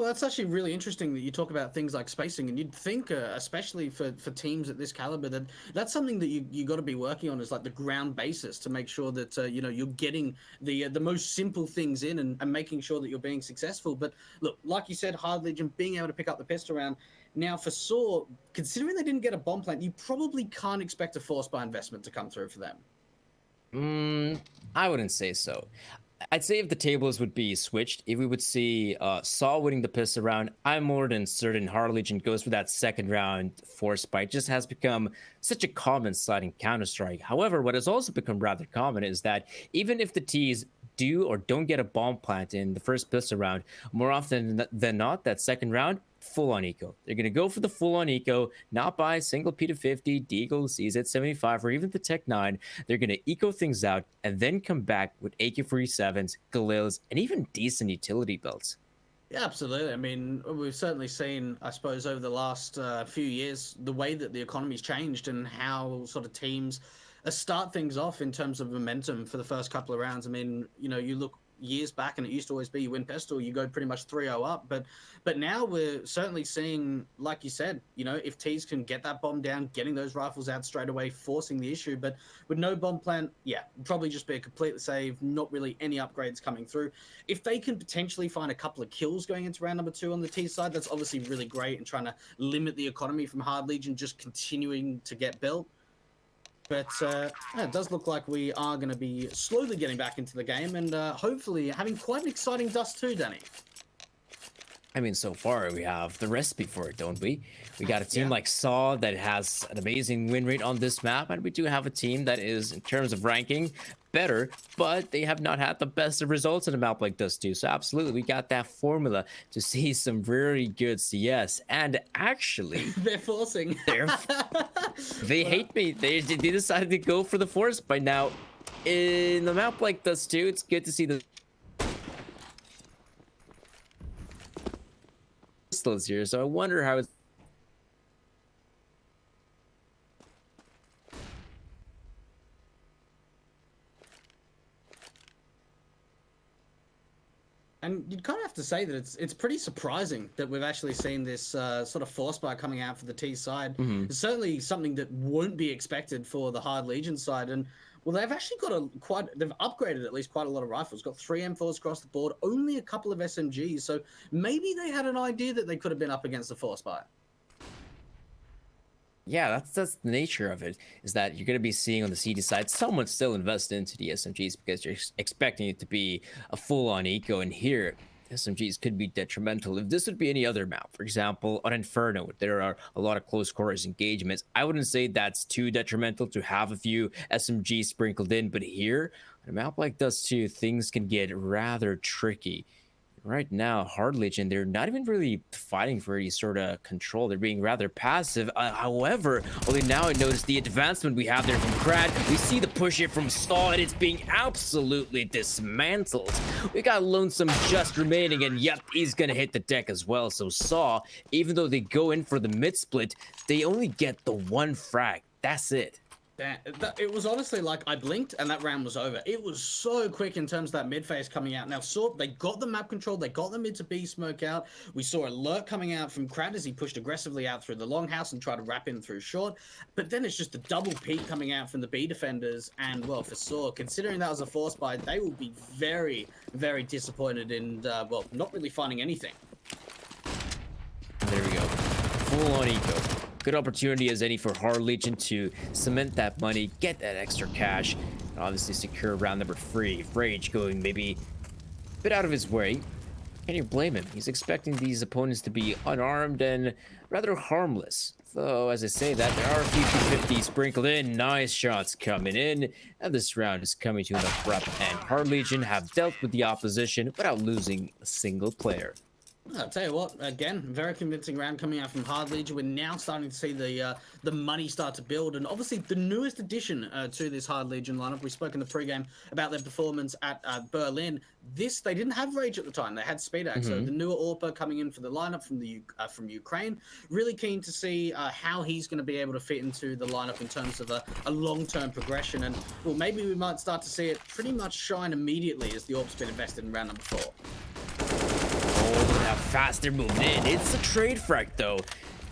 well, that's actually really interesting that you talk about things like spacing, and you'd think, especially for teams at this caliber, that that's something that you got to be working on, is like the ground basis to make sure that you're getting the most simple things in, and making sure that you're being successful. But look, like you said, Hard Legion being able to pick up the pistol round. Now, for Saw, considering they didn't get a bomb plant, you probably can't expect a force buy investment to come through for them. I wouldn't say so. I'd say if the tables would be switched, if we would see Saw winning the pistol round, I'm more than certain Hard Legion goes for that second round force spike. It just has become such a common sight in Counter-Strike. However, what has also become rather common is that even if the T's do or don't get a bomb plant in the first pistol round, more often than not, that second round, full on eco. They're going to go for the full on eco, not buy single P to 50, Deagle, CZ75, or even the Tech 9. They're going to eco things out and then come back with AK-47s, Galils, and even decent utility builds. Yeah, absolutely. I mean, we've certainly seen, I suppose, over the last few years, the way that the economy's changed and how sort of teams start things off in terms of momentum for the first couple of rounds. I mean, you look years back and it used to always be you win pistol, you go pretty much 3-0 up. But now we're certainly seeing, like you said, if T's can get that bomb down, getting those rifles out straight away, forcing the issue. But with no bomb plant, yeah, probably just be a complete save, not really any upgrades coming through. If they can potentially find a couple of kills going into round number 2 on the T side, that's obviously really great, and trying to limit the economy from Hard Legion just continuing to get built. But yeah, it does look like we are going to be slowly getting back into the game, and hopefully having quite an exciting dust too, Danny. I mean, so far we have the recipe for it, don't we? We got a team like Saw that has an amazing win rate on this map, and we do have a team that is, in terms of ranking, better, but they have not had the best of results in a map like this too. So absolutely, we got that formula to see some very good CS. And actually, they're forcing. They hate me. They decided to go for the force by now. In a map like this too, it's good to see the pistols here. So I wonder how it's And you'd kind of have to say that it's pretty surprising that we've actually seen this sort of force bar coming out for the T side. It's certainly something that won't be expected for the Hard Legion side. And well, they've actually got they've upgraded at least quite a lot of rifles. Got 3 M4s across the board, only a couple of SMGs. So maybe they had an idea that they could have been up against the force bar. Yeah, that's the nature of it, is that you're going to be seeing on the CD side someone still invest into the SMGs because you're expecting it to be a full-on eco, and here SMGs could be detrimental. If this would be any other map, for example, on Inferno, there are a lot of close quarters engagements, I wouldn't say that's too detrimental to have a few SMGs sprinkled in, but here, on a map like this too, things can get rather tricky. Right now, Hard Legion, they're not even really fighting for any sort of control. They're being rather passive. However, only now I notice the advancement we have there from Krad. We see the push here from Saw, and it's being absolutely dismantled. We got Lonesome just remaining, and yep, he's gonna hit the deck as well. So Saw, even though they go in for the mid-split, they only get the 1 frag. That's it. It was honestly like I blinked and that round was over. It was so quick in terms of that mid phase coming out. Now, they got the map control, they got the mid to B smoke out. We saw alert coming out from Krad as he pushed aggressively out through the longhouse and tried to wrap in through short. But then it's just a double peak coming out from the B defenders. And well, for Saw, considering that was a force buy, they will be very, very disappointed in, well, not really finding anything. There we go. Full on eco. Good opportunity as any for Hard Legion to cement that money, get that extra cash, and obviously secure round number 3. Rage going maybe a bit out of his way. Can you blame him? He's expecting these opponents to be unarmed and rather harmless. Though, as I say that, there are a few 250 sprinkled in. Nice shots coming in. And this round is coming to an abrupt end. Hard Legion have dealt with the opposition without losing a single player. I'll tell you what, again, very convincing round coming out from Hard Legion. We're now starting to see the money start to build, and obviously the newest addition to this Hard Legion lineup. We spoke in the pregame about their performance at Berlin. They didn't have Rage at the time. They had Speedax, so the newer Orpa coming in for the lineup from Ukraine. Really keen to see how he's going to be able to fit into the lineup in terms of a long-term progression, and well, maybe we might start to see it pretty much shine immediately as the Orp's been invested in round number 4. That fast they're moving in. It's a trade frag though.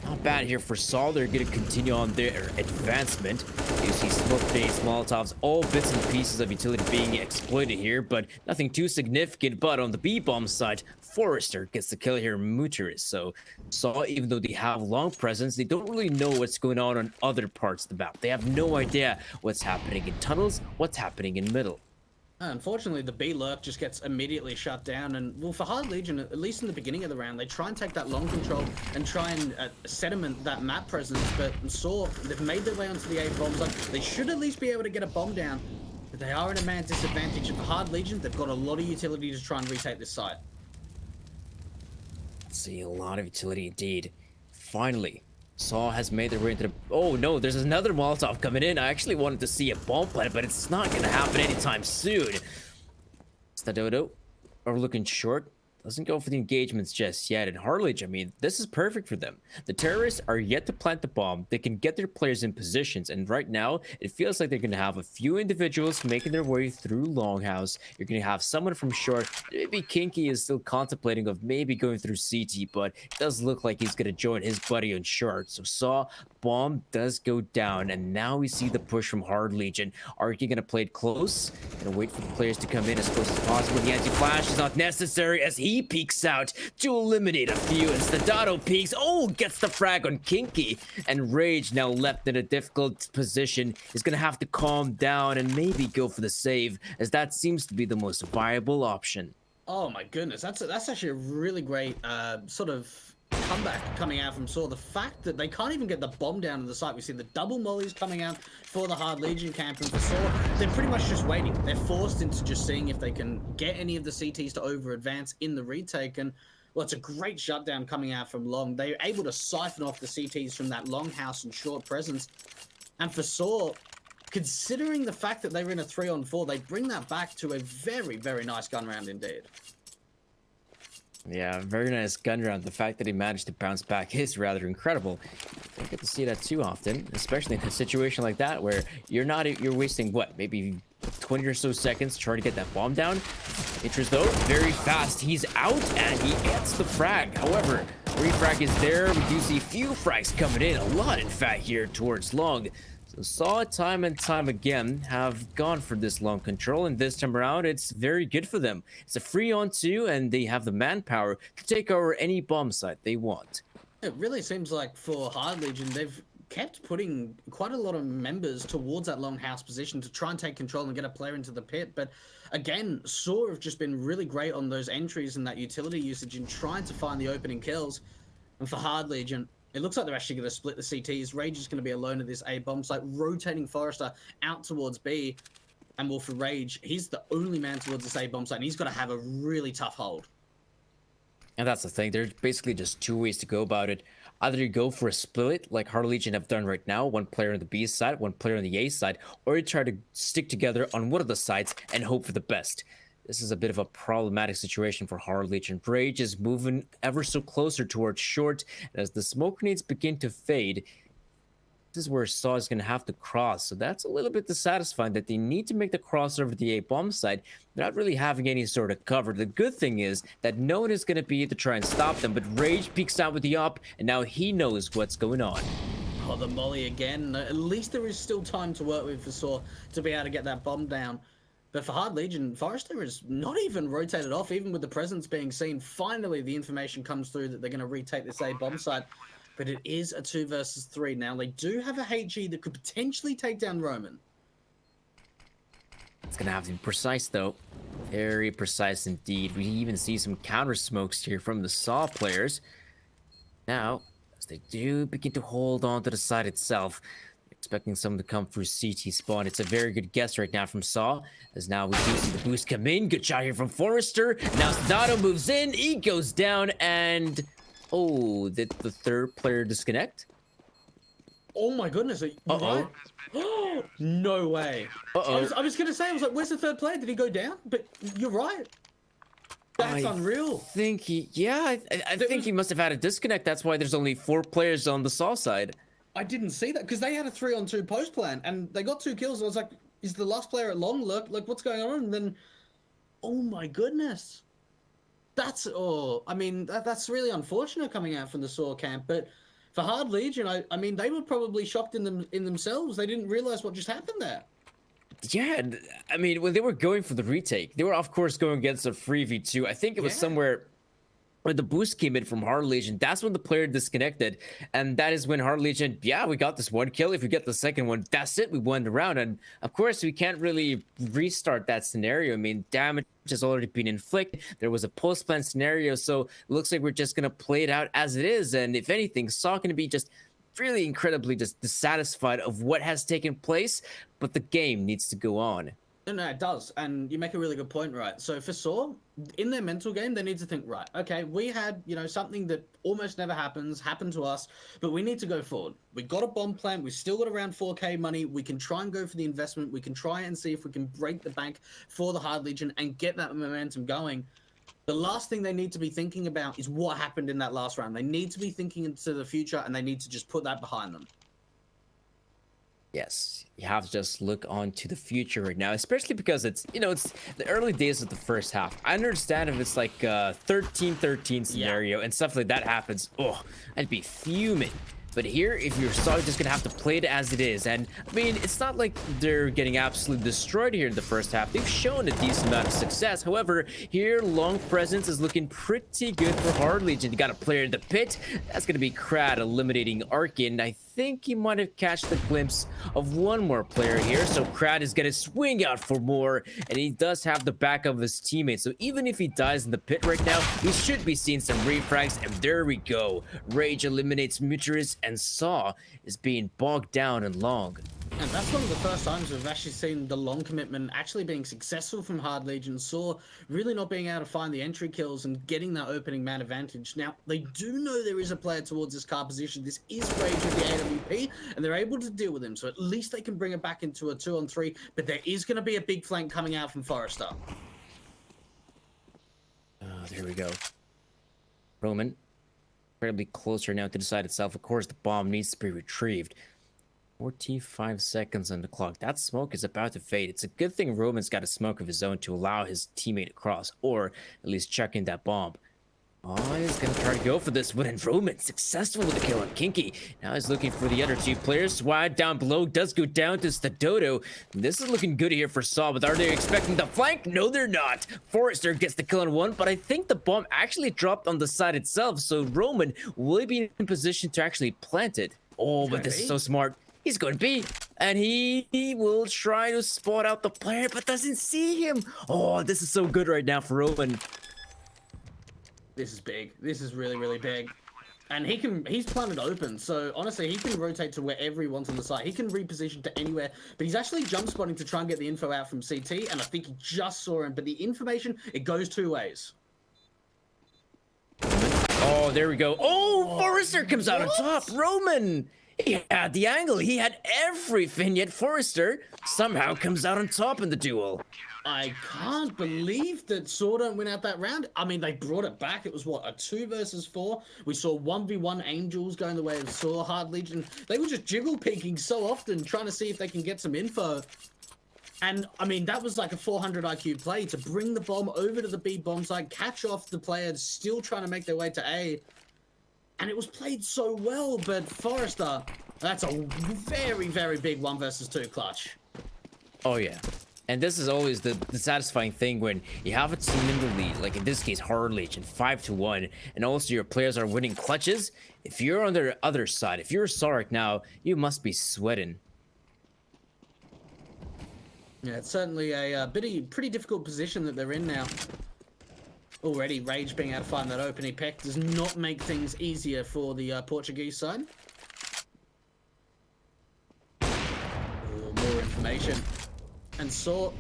Not bad here for Saul. They're going to continue on their advancement. You see smoke grenades, Molotovs, all bits and pieces of utility being exploited here, but nothing too significant. But on the B-bomb side, Forrester gets the kill here, Muteris. So Saul, even though they have long presence, they don't really know what's going on other parts of the map. They have no idea what's happening in tunnels, what's happening in middle. Unfortunately, the B lurk just gets immediately shut down, and well, for Hard Legion, at least in the beginning of the round, they try and take that long control and try and sediment that map presence. But Saw, they've made their way onto the A bomb site. They should at least be able to get a bomb down, but they are at a man disadvantage. And for Hard Legion, they've got a lot of utility to try and retake this site. Let's see, a lot of utility indeed. Finally, Saw has made their way into the... Oh no, there's another Molotov coming in. I actually wanted to see a bomb plant, but it's not going to happen anytime soon. Stadodo are looking short. Doesn't go for the engagements just yet. And Harlage, I mean, this is perfect for them. The terrorists are yet to plant the bomb. They can get their players in positions. And right now, it feels like they're going to have a few individuals making their way through Longhouse. You're going to have someone from short. Maybe Kinky is still contemplating of maybe going through CT, but it does look like he's going to join his buddy on short. So Saw, bomb does go down. And now we see the push from Hard Legion. Are you going to play it close? Going to wait for the players to come in as close as possible. The anti-flash is not necessary as he peeks out to eliminate a few, and Stadato peeks. Oh, gets the frag on Kinky, and Rage, now left in a difficult position, is gonna have to calm down and maybe go for the save, as that seems to be the most viable option. Oh my goodness, that's actually a really great sort of comeback coming out from Saw. The fact that they can't even get the bomb down to the site. We see the double mollies coming out for the Hard Legion camp, and for Saw, they're pretty much just waiting. They're forced into just seeing if they can get any of the CTs to over advance in the retake. And well, it's a great shutdown coming out from Long. They're able to siphon off the CTs from that long house and short presence. And for Saw, considering the fact that they were in a 3-on-4, they bring that back to a very, very nice gun round indeed. Yeah, very nice gun round. The fact that he managed to bounce back is rather incredible. Don't get to see that too often, especially in a situation like that where you're wasting what, maybe 20 or so seconds trying to get that bomb down. Interest though, very fast. He's out and he gets the frag. However, refrag is there. We do see a few frags coming in, a lot in fact here towards Long. So Saw time and time again have gone for this long control, and this time around it's very good for them. It's a 3-on-2 and they have the manpower to take over any bomb site they want. It really seems like for Hard Legion, they've kept putting quite a lot of members towards that long house position to try and take control and get a player into the pit. But again, Saw have just been really great on those entries and that utility usage in trying to find the opening kills. And for Hard Legion, it looks like they're actually going to split the CTs. Rage is going to be alone at this A bomb site, rotating Forrester out towards B. And well, for Rage, he's the only man towards this A bomb site, and he's got to have a really tough hold. And that's the thing. There's basically just two ways to go about it. Either you go for a split, like Hard Legion have done right now, one player on the B side, one player on the A side, or you try to stick together on one of the sides and hope for the best. This is a bit of a problematic situation for Hard Legion. Rage is moving ever so closer towards short, and as the smoke grenades begin to fade, this is where Saw is going to have to cross. So that's a little bit dissatisfying that they need to make the cross over the A bomb side. They're not really having any sort of cover. The good thing is that no one is going to be able to try and stop them, but Rage peeks out with the op, and now he knows what's going on. Oh, the molly again. At least there is still time to work with for Saw to be able to get that bomb down. But for Hard Legion, Forrester is not even rotated off, even with the presence being seen. Finally, the information comes through that they're going to retake this A bomb site. But it is a 2 versus 3. Now, they do have a HE that could potentially take down Roman. It's going to have to be precise, though. Very precise indeed. We even see some counter smokes here from the Saw players. Now, as they do begin to hold on to the side itself, expecting someone to come through CT spawn. It's a very good guess right now from Saw, as now we do see the boost come in. Good shot here from Forrester. Now Stadato moves in, he goes down, and oh, did the third player disconnect? Oh my goodness, are you right? No way. I was gonna say, I was like, where's the third player? Did he go down? But you're right. That's unreal. I think he must have had a disconnect. That's why there's only 4 players on the Saw side. I didn't see that because they had a 3-on-2 post plan and they got 2 kills. I was like, is the last player at long look? Like, what's going on? And then, oh my goodness. I mean, that's really unfortunate coming out from the Saw camp. But for Hard Legion, I mean, they were probably shocked in themselves. They didn't realize what just happened there. Yeah, I mean, when they were going for the retake, they were of course going against a 3v2. I think it was somewhere where the boost came in from Hard Legion. That's when the player disconnected, and that is when Hard Legion, yeah, we got this one kill. If we get the second one, that's it, we won the round. And of course we can't really restart that scenario. I mean, damage has already been inflicted. There was a post-plan scenario, so it looks like we're just gonna play it out as it is. And if anything, Saw gonna be just really incredibly just dissatisfied of what has taken place, but the game needs to go on. No, it does. And you make a really good point, right? So for Saw, in their mental game, they need to think, right, okay, we had, something that almost never happened to us, but we need to go forward. We got a bomb plant. We still got around 4K money. We can try and go for the investment. We can try and see if we can break the bank for the Hard Legion and get that momentum going. The last thing they need to be thinking about is what happened in that last round. They need to be thinking into the future, and they need to just put that behind them. Yes, you have to just look on to the future right now, especially because it's the early days of the first half. I understand if it's like a 13-13 scenario and stuff like that happens. Oh, I'd be fuming. But here, if you're just gonna have to play it as it is. And I mean, it's not like they're getting absolutely destroyed here in the first half. They've shown a decent amount of success. However, here, long presence is looking pretty good for Hard Legion. You got a player in the pit. That's gonna be Krad eliminating Arkin. I think he might have catched the glimpse of one more player here. So Krad is gonna swing out for more, and he does have the backup of his teammates. So even if he dies in the pit right now, we should be seeing some refrags. And there we go. Rage eliminates Muterus, and Saw is being bogged down and long. And that's one of the first times we've actually seen the long commitment actually being successful from Hard Legion. Saw really not being able to find the entry kills and getting that opening man advantage. Now, they do know there is a player towards this car position. This is Rage with the AWP, and they're able to deal with him. So at least they can bring it back into a 2-on-3. But there is going to be a big flank coming out from Forrester. There we go. Roman, incredibly closer now to decide itself. Of course, the bomb needs to be retrieved. 45 seconds on the clock. That smoke is about to fade. It's a good thing Roman's got a smoke of his own to allow his teammate across, or at least check in that bomb. Oh, he's gonna try to go for this one, and Roman successful with the kill on Kinky. Now he's looking for the other two players. Swad down below does go down to Stadodo. This is looking good here for Saw, but are they expecting the flank? No, they're not. Forrester gets the kill on one, but I think the bomb actually dropped on the side itself, so Roman will be in position to actually plant it. Oh, but this is so smart. He's going to be, and he will try to spot out the player, but doesn't see him. Oh, this is so good right now for Roman. This is big. This is really, really big. And he's planted open, so honestly, he can rotate to wherever he wants on the site. He can reposition to anywhere, but he's actually jump spotting to try and get the info out from CT, and I think he just saw him, but the information, it goes two ways. Oh, there we go. Oh, Forrester comes out on top. Roman! He had the angle. He had everything, yet Forrester somehow comes out on top in the duel. I can't believe that Saw don't win out that round. I mean, they brought it back. It was, what, a 2 versus 4? We saw 1v1 Angels going the way of Saw. Hard Legion, they were just jiggle peeking so often, trying to see if they can get some info. And, I mean, that was like a 400 IQ play to bring the bomb over to the B bomb site, catch off the players still trying to make their way to A. And it was played so well, but Forrester, that's a very, very big 1 versus 2 clutch. Oh, yeah. And this is always the satisfying thing when you have a team in the lead, like in this case, Hard Legion, 5-1, and also your players are winning clutches. If you're on the other side, if you're Sark now, you must be sweating. Yeah, it's certainly a pretty difficult position that they're in now. Already, Rage being able to find that opening peck does not make things easier for the Portuguese side. Oh, more information. And Saw,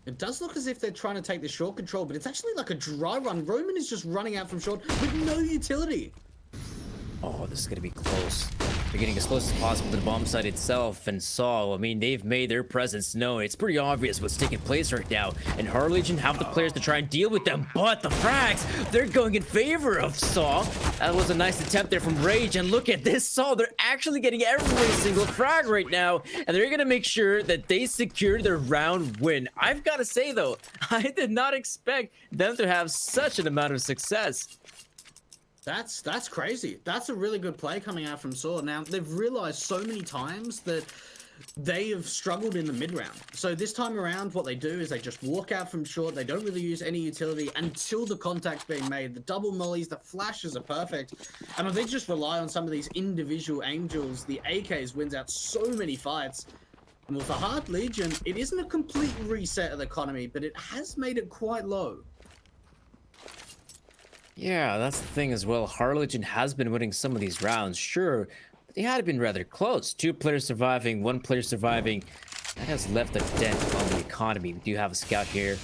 it does look as if they're trying to take the short control, but it's actually like a dry run. Roman is just running out from short with no utility. Oh, this is going to be close. They're getting as close as possible to the bomb site itself, and Saw, I mean, they've made their presence known. It's pretty obvious what's taking place right now, and Horror Legion have the players to try and deal with them, but the frags, they're going in favor of Saw. That was a nice attempt there from Rage, and look at this Saw. They're actually getting every single frag right now, and they're gonna make sure that they secure their round win. I've got to say, though, I did not expect them to have such an amount of success. That's crazy. That's a really good play coming out from Saw. Now, they've realized so many times that they have struggled in the mid round. So this time around, what they do is they just walk out from short. They don't really use any utility until the contact's being made. The double mollies, the flashes are perfect. And if they just rely on some of these individual angels, the AKs wins out so many fights. And with the Hard Legion, it isn't a complete reset of the economy, but it has made it quite low. Yeah, that's the thing as well. Horror Legion has been winning some of these rounds, sure, but they had been rather close. 2 players surviving, 1 player surviving. That has left a dent on the economy. We do have a scout here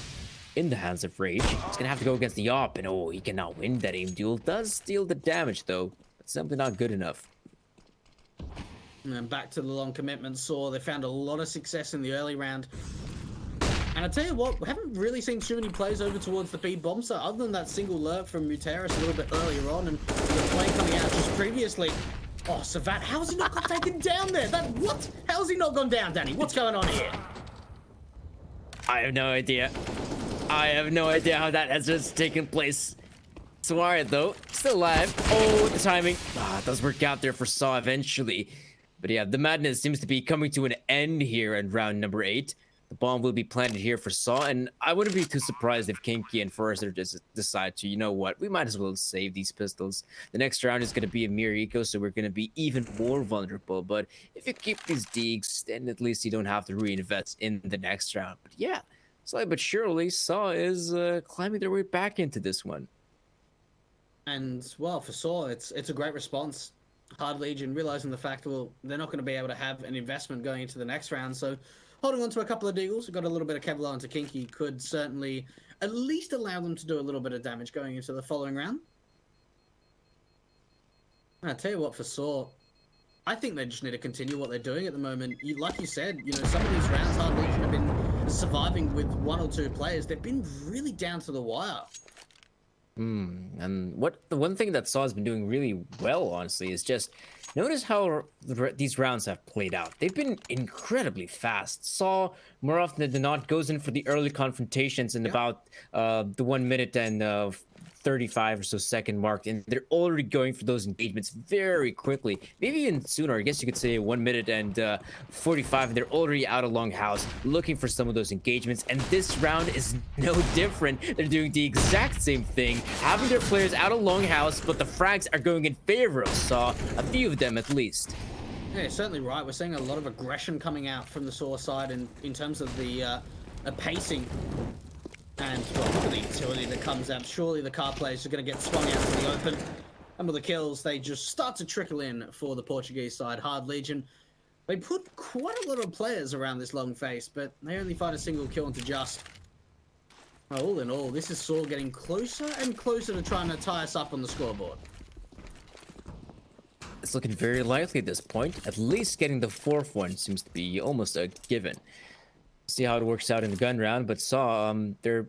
in the hands of Rage. He's gonna have to go against the op, and oh, he cannot win that aim duel. Does steal the damage though, but simply not good enough. And then back to the long commitment Saw. They found a lot of success in the early round. And I tell you what, we haven't really seen too many plays over towards the B bomb site, other than that single lurk from Muteris a little bit earlier on, and the play coming out just previously. Oh, Savat, how has he not got taken down there? What? How has he not gone down, Danny? What's going on here? I have no idea. I have no idea how that has just taken place. Sawariat, though, still alive. Oh, the timing. It does work out there for Saw eventually. But yeah, the madness seems to be coming to an end here in round number 8. The bomb will be planted here for Saw, and I wouldn't be too surprised if Kinky and Forrester just decide to, you know what, we might as well save these pistols. The next round is going to be a mirror eco, so we're going to be even more vulnerable. But if you keep these deeks, then at least you don't have to reinvest in the next round. But yeah, slowly but surely, Saw is climbing their way back into this one. And, well, for Saw, it's a great response. Hard Legion realizing the fact, well, they're not going to be able to have an investment going into the next round, so holding on to a couple of deagles, we've got a little bit of Kevlar into Kinky, could certainly at least allow them to do a little bit of damage going into the following round. And I tell you what, for Saw, I think they just need to continue what they're doing at the moment. Like you said, you know, some of these rounds Hard Legion have been surviving with 1 or 2 players. They've been really down to the wire. And the one thing that Saw has been doing really well, honestly, is just notice how these rounds have played out. They've been incredibly fast. Saw, more often than not, goes in for the early confrontations in about the 1 minute and 35 or so second mark, and they're already going for those engagements very quickly, maybe even sooner. I guess you could say 1 minute and 45, and they're already out of Longhouse looking for some of those engagements. And this round is no different. They're doing the exact same thing, having their players out of Longhouse, but the frags are going in favor of Saw, a few of them at least. Yeah, you're certainly right. We're seeing a lot of aggression coming out from the Saw side, and in terms of the pacing. And well, look at the utility that comes out. Surely the car players are going to get swung out to the open. And with the kills, they just start to trickle in for the Portuguese side. Hard Legion, they put quite a lot of players around this long face, but they only find a single kill into Just. Well, all in all, this is Saw getting closer and closer to trying to tie us up on the scoreboard. It's looking very likely at this point. At least getting the 4th one seems to be almost a given. See how it works out in the gun round, but Saw, they're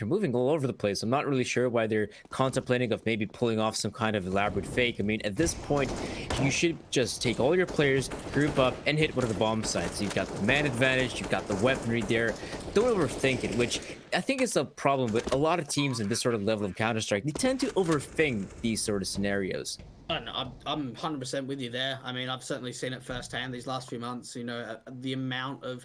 moving all over the place. I'm not really sure why they're contemplating of maybe pulling off some kind of elaborate fake. I mean, at this point, you should just take all your players, group up, and hit one of the bomb sites. You've got the man advantage, you've got the weaponry there. Don't overthink it, which I think is a problem with a lot of teams in this sort of level of Counter-Strike. They tend to overthink these sort of scenarios. I'm 100% with you there. I mean, I've certainly seen it firsthand these last few months. You know, the amount of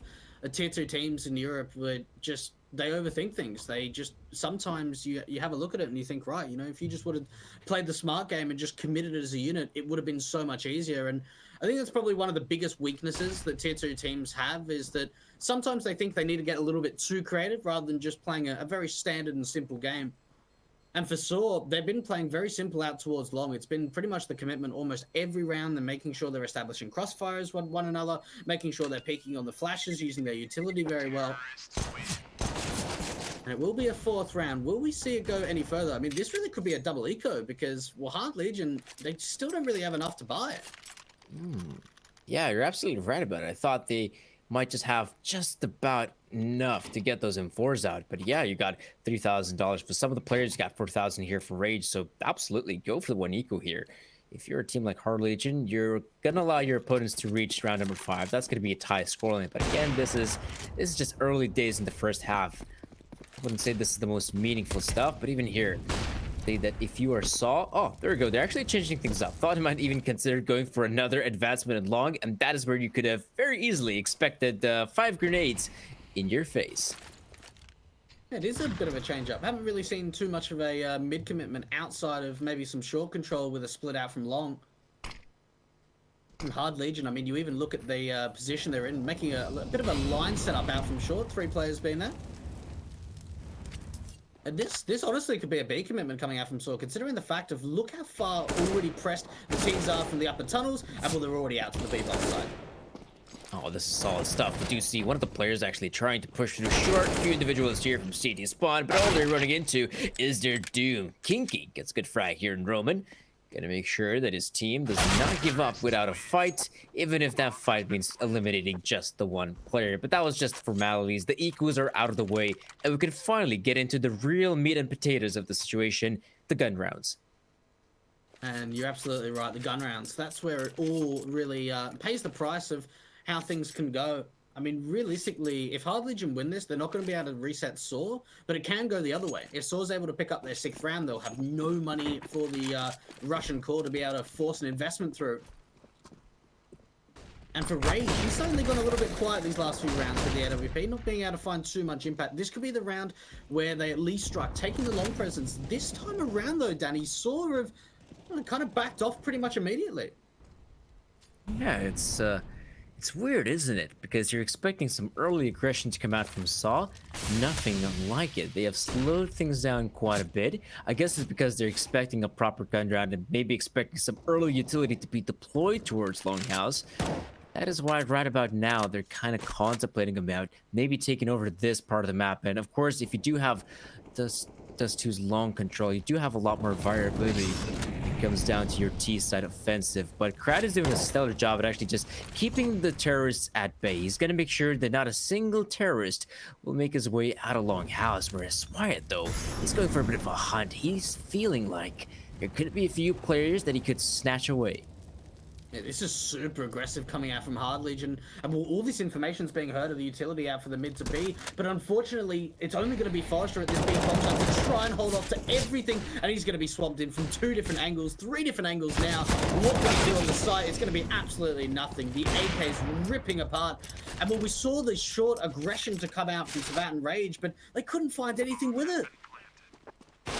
tier 2 teams in Europe were just, they overthink things. They just, sometimes you have a look at it and you think, right, you know, if you just would have played the smart game and just committed it as a unit, it would have been so much easier. And I think that's probably one of the biggest weaknesses that tier 2 teams have, is that sometimes they think they need to get a little bit too creative rather than just playing a very standard and simple game. And for Saw, they've been playing very simple out towards long. It's been pretty much the commitment almost every round. They're making sure they're establishing crossfires with one another, making sure they're peeking on the flashes, using their utility very well. And it will be a 4th round. Will we see it go any further? I mean, this really could be a double eco because, well, Hard Legion, they still don't really have enough to buy it. Yeah, you're absolutely right about it. I thought they might just have just about enough to get those M4s out. But yeah, you got $3,000 for some of the players. You got 4,000 here for Rage. So absolutely go for the one eco here. If you're a team like Hard Legion, you're gonna allow your opponents to reach round number 5. That's gonna be a tie scoreline. But again, this is just early days in the first half. I wouldn't say this is the most meaningful stuff, but even here, say that if you are Saw, oh, there we go. They're actually changing things up. Thought he might even consider going for another advancement in long, and that is where you could have very easily expected 5 grenades in your face. It is a bit of a change up. Haven't really seen too much of a mid commitment outside of maybe some short control with a split out from long. From Hard Legion, I mean, you even look at the position they're in, making a bit of a line setup out from short. 3 players being there. And this honestly could be a B commitment coming out from Saw, considering the fact of look how far already pressed the teams are from the upper tunnels, and well, they're already out to the B bomb side. Oh, this is solid stuff. We do see one of the players actually trying to push through short. A few individuals here from CT spawn, but all they're running into is their doom. Kinky gets a good frag here in Roman. Gonna make sure that his team does not give up without a fight, even if that fight means eliminating just the one player. But that was just formalities. The equals are out of the way, and we can finally get into the real meat and potatoes of the situation, the gun rounds. And you're absolutely right, the gun rounds. That's where it all really pays the price of how things can go. I mean, realistically, if Hard Legion win this, they're not going to be able to reset Saw, but it can go the other way. If Saw's able to pick up their 6th round, they'll have no money for the Russian core to be able to force an investment through. And for Rage, he's suddenly gone a little bit quiet these last few rounds with the AWP, not being able to find too much impact. This could be the round where they at least strike, taking the long presence. This time around, though, Danny, Saw have kind of backed off pretty much immediately. Yeah, it's weird, isn't it? Because you're expecting some early aggression to come out from Saw. Nothing like it. They have slowed things down quite a bit. I guess it's because they're expecting a proper gun round and maybe expecting some early utility to be deployed towards Longhouse. That is why right about now they're kind of contemplating about maybe taking over this part of the map. And of course, if you do have Dust 2's long control, you do have a lot more variability. It comes down to your T side offensive, but Krad is doing a stellar job at actually just keeping the terrorists at bay. He's gonna make sure that not a single terrorist will make his way out of Longhouse. Whereas Wyatt, though, he's going for a bit of a hunt. He's feeling like there could be a few players that he could snatch away. Yeah, this is super aggressive coming out from Hard Legion, and all this information's being heard of the utility out for the mid to B, but unfortunately, it's only going to be Forrester at this B bomb site to try and hold off to everything, and he's going to be swamped in from 2 different angles, 3 different angles now. What can he do on the site? It's going to be absolutely nothing. The AK's ripping apart, and well, we saw the short aggression to come out from Savat and Rage, but they couldn't find anything with it.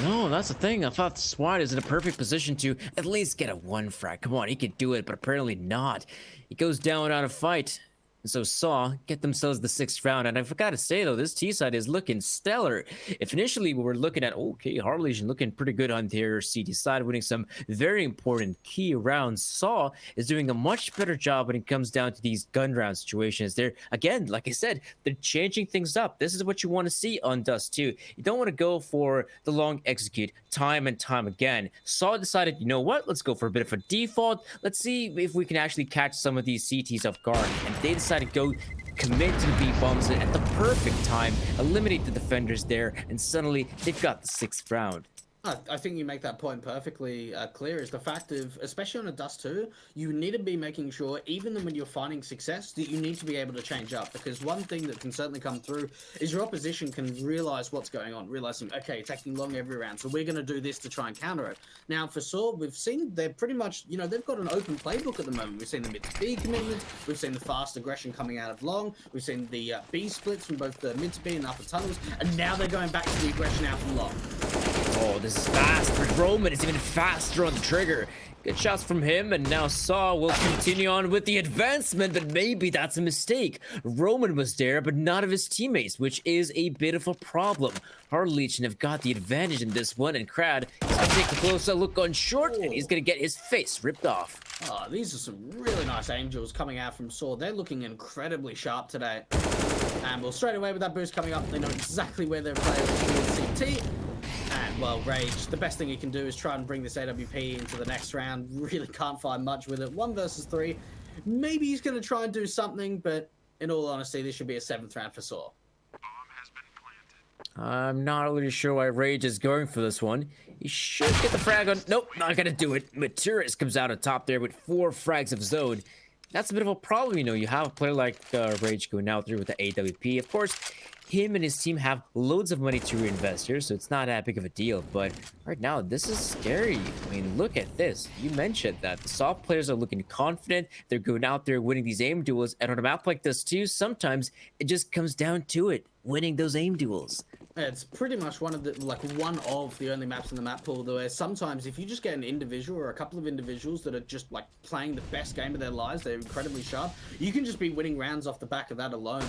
No, that's the thing. I thought SWAT is in a perfect position to at least get a 1 frag. Come on, he could do it, but apparently not. He goes down without a fight. And so Saw get themselves the 6th round. And I forgot to say, though, this T side is looking stellar. If initially we were looking at, okay, Hard Legion looking pretty good on their CT side, winning some very important key rounds, Saw is doing a much better job when it comes down to these gun round situations. They're, again, like I said, they're changing things up. This is what you want to see on Dust 2. You don't want to go for the long execute time and time again. Saw decided, you know what, let's go for a bit of a default. Let's see if we can actually catch some of these CTs off guard. And they decided to go commit to the B bombs at the perfect time, eliminate the defenders there, and suddenly they've got the 6th round. I think you make that point perfectly clear, is the fact of, especially on a Dust 2, you need to be making sure, even when you're finding success, that you need to be able to change up. Because one thing that can certainly come through is your opposition can realize what's going on, realizing, okay, taking long every round, so we're going to do this to try and counter it. Now, for Saw, we've seen they're pretty much, they've got an open playbook at the moment. We've seen the mid to B commitments, we've seen the fast aggression coming out of long, we've seen the B splits from both the mid to B and upper tunnels, and now they're going back to the aggression out from long. Oh, this is fast, but Roman is even faster on the trigger. Good shots from him, and now Saw will continue on with the advancement, but maybe that's a mistake. Roman was there, but none of his teammates, which is a bit of a problem. Hard Legion have got the advantage in this one, and Krad is going to take a closer look on short, and he's going to get his face ripped off. Oh, these are some really nice angels coming out from Saw. They're looking incredibly sharp today. And well, straight away with that boost coming up, they know exactly where their player is with CT. And well, Rage, the best thing he can do is try and bring this AWP into the next round. Really can't find much with it. 1 versus 3. Maybe he's going to try and do something, but in all honesty, this should be a 7th round for Saw. I'm not really sure why Rage is going for this one. He should get the frag on. Nope, not gonna do it. Maturis comes out on top there with 4 frags of his own. That's a bit of a problem, you know. You have a player like Rage going out there with the AWP. Of course, him and his team have loads of money to reinvest here, so it's not that big of a deal. But right now, this is scary. I mean, look at this. You mentioned that the soft players are looking confident. They're going out there winning these aim duels. And on a map like this too, sometimes it just comes down to it, winning those aim duels. It's pretty much one of the only maps in the map pool where sometimes if you just get an individual or a couple of individuals that are just like playing the best game of their lives, they're incredibly sharp, you can just be winning rounds off the back of that alone.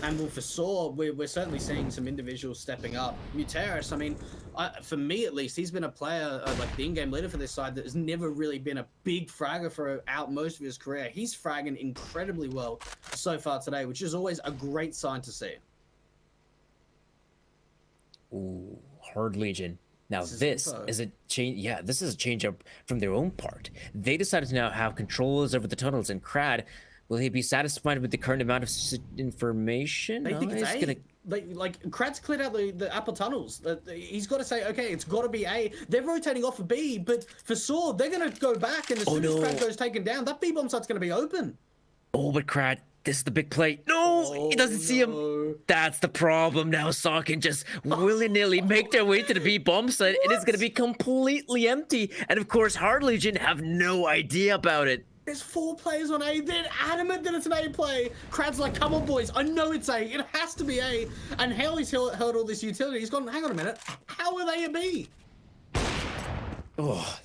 And well, for Saw, we're certainly seeing some individuals stepping up. Muteris, I mean, for me at least, he's been a player, like the in-game leader for this side, that has never really been a big fragger throughout most of his career. He's fragging incredibly well so far today, which is always a great sign to see. Ooh, Hard Legion. Now this is a change. Yeah, this is a change up from their own part. They decided to now have controls over the tunnels, and Crad, will he be satisfied with the current amount of information? They think it's A. Like Kratz cleared out the upper tunnels. He's got to say, okay, it's got to be A. They're rotating off of B, but for Saw, they're going to go back, and as soon as Crad goes taken down, that B bomb site's going to be open. Oh, but Crad, this is the big play. No, he doesn't see him. That's the problem. Now Saw can just willy-nilly make their way to the B bomb site. It is going to be completely empty. And of course, Hard Legion have no idea about it. There's 4 players on A. They're adamant that it's an A play. Krad's like, come on, boys. I know it's A. It has to be A. And Haley's heard all this utility. He's gone, hang on a minute. How are they a B? Oh,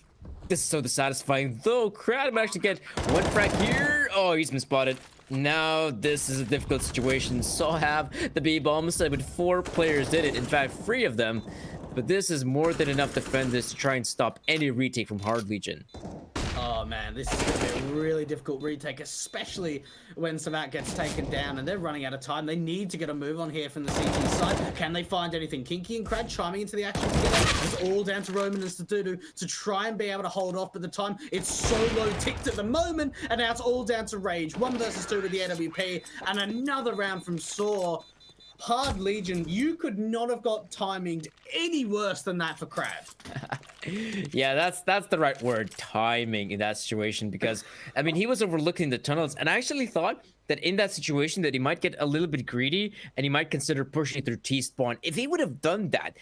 this is so dissatisfying. Though, Crad managed to get 1 frag here. Oh, he's been spotted. Now this is a difficult situation. Saw have the B bomb side, but 4 players did it. In fact, 3 of them. But this is more than enough defenders to try and stop any retake from Hard Legion. Oh man, this is going to be a really difficult retake, especially when Savat gets taken down and they're running out of time. They need to get a move on here from the CT side. Can they find anything? Kinky and Crad chiming into the action together. It's all down to Roman and Stadudu to try and be able to hold off, but the time it's so low ticked at the moment, and now it's all down to Rage. 1 versus 2 with the AWP, and another round from Saw. Hard Legion, you could not have got timinged any worse than that for Crab. Yeah, that's the right word, timing, in that situation, because I mean, he was overlooking the tunnels, and I actually thought that in that situation that he might get a little bit greedy and he might consider pushing through T-spawn. If he would have done that,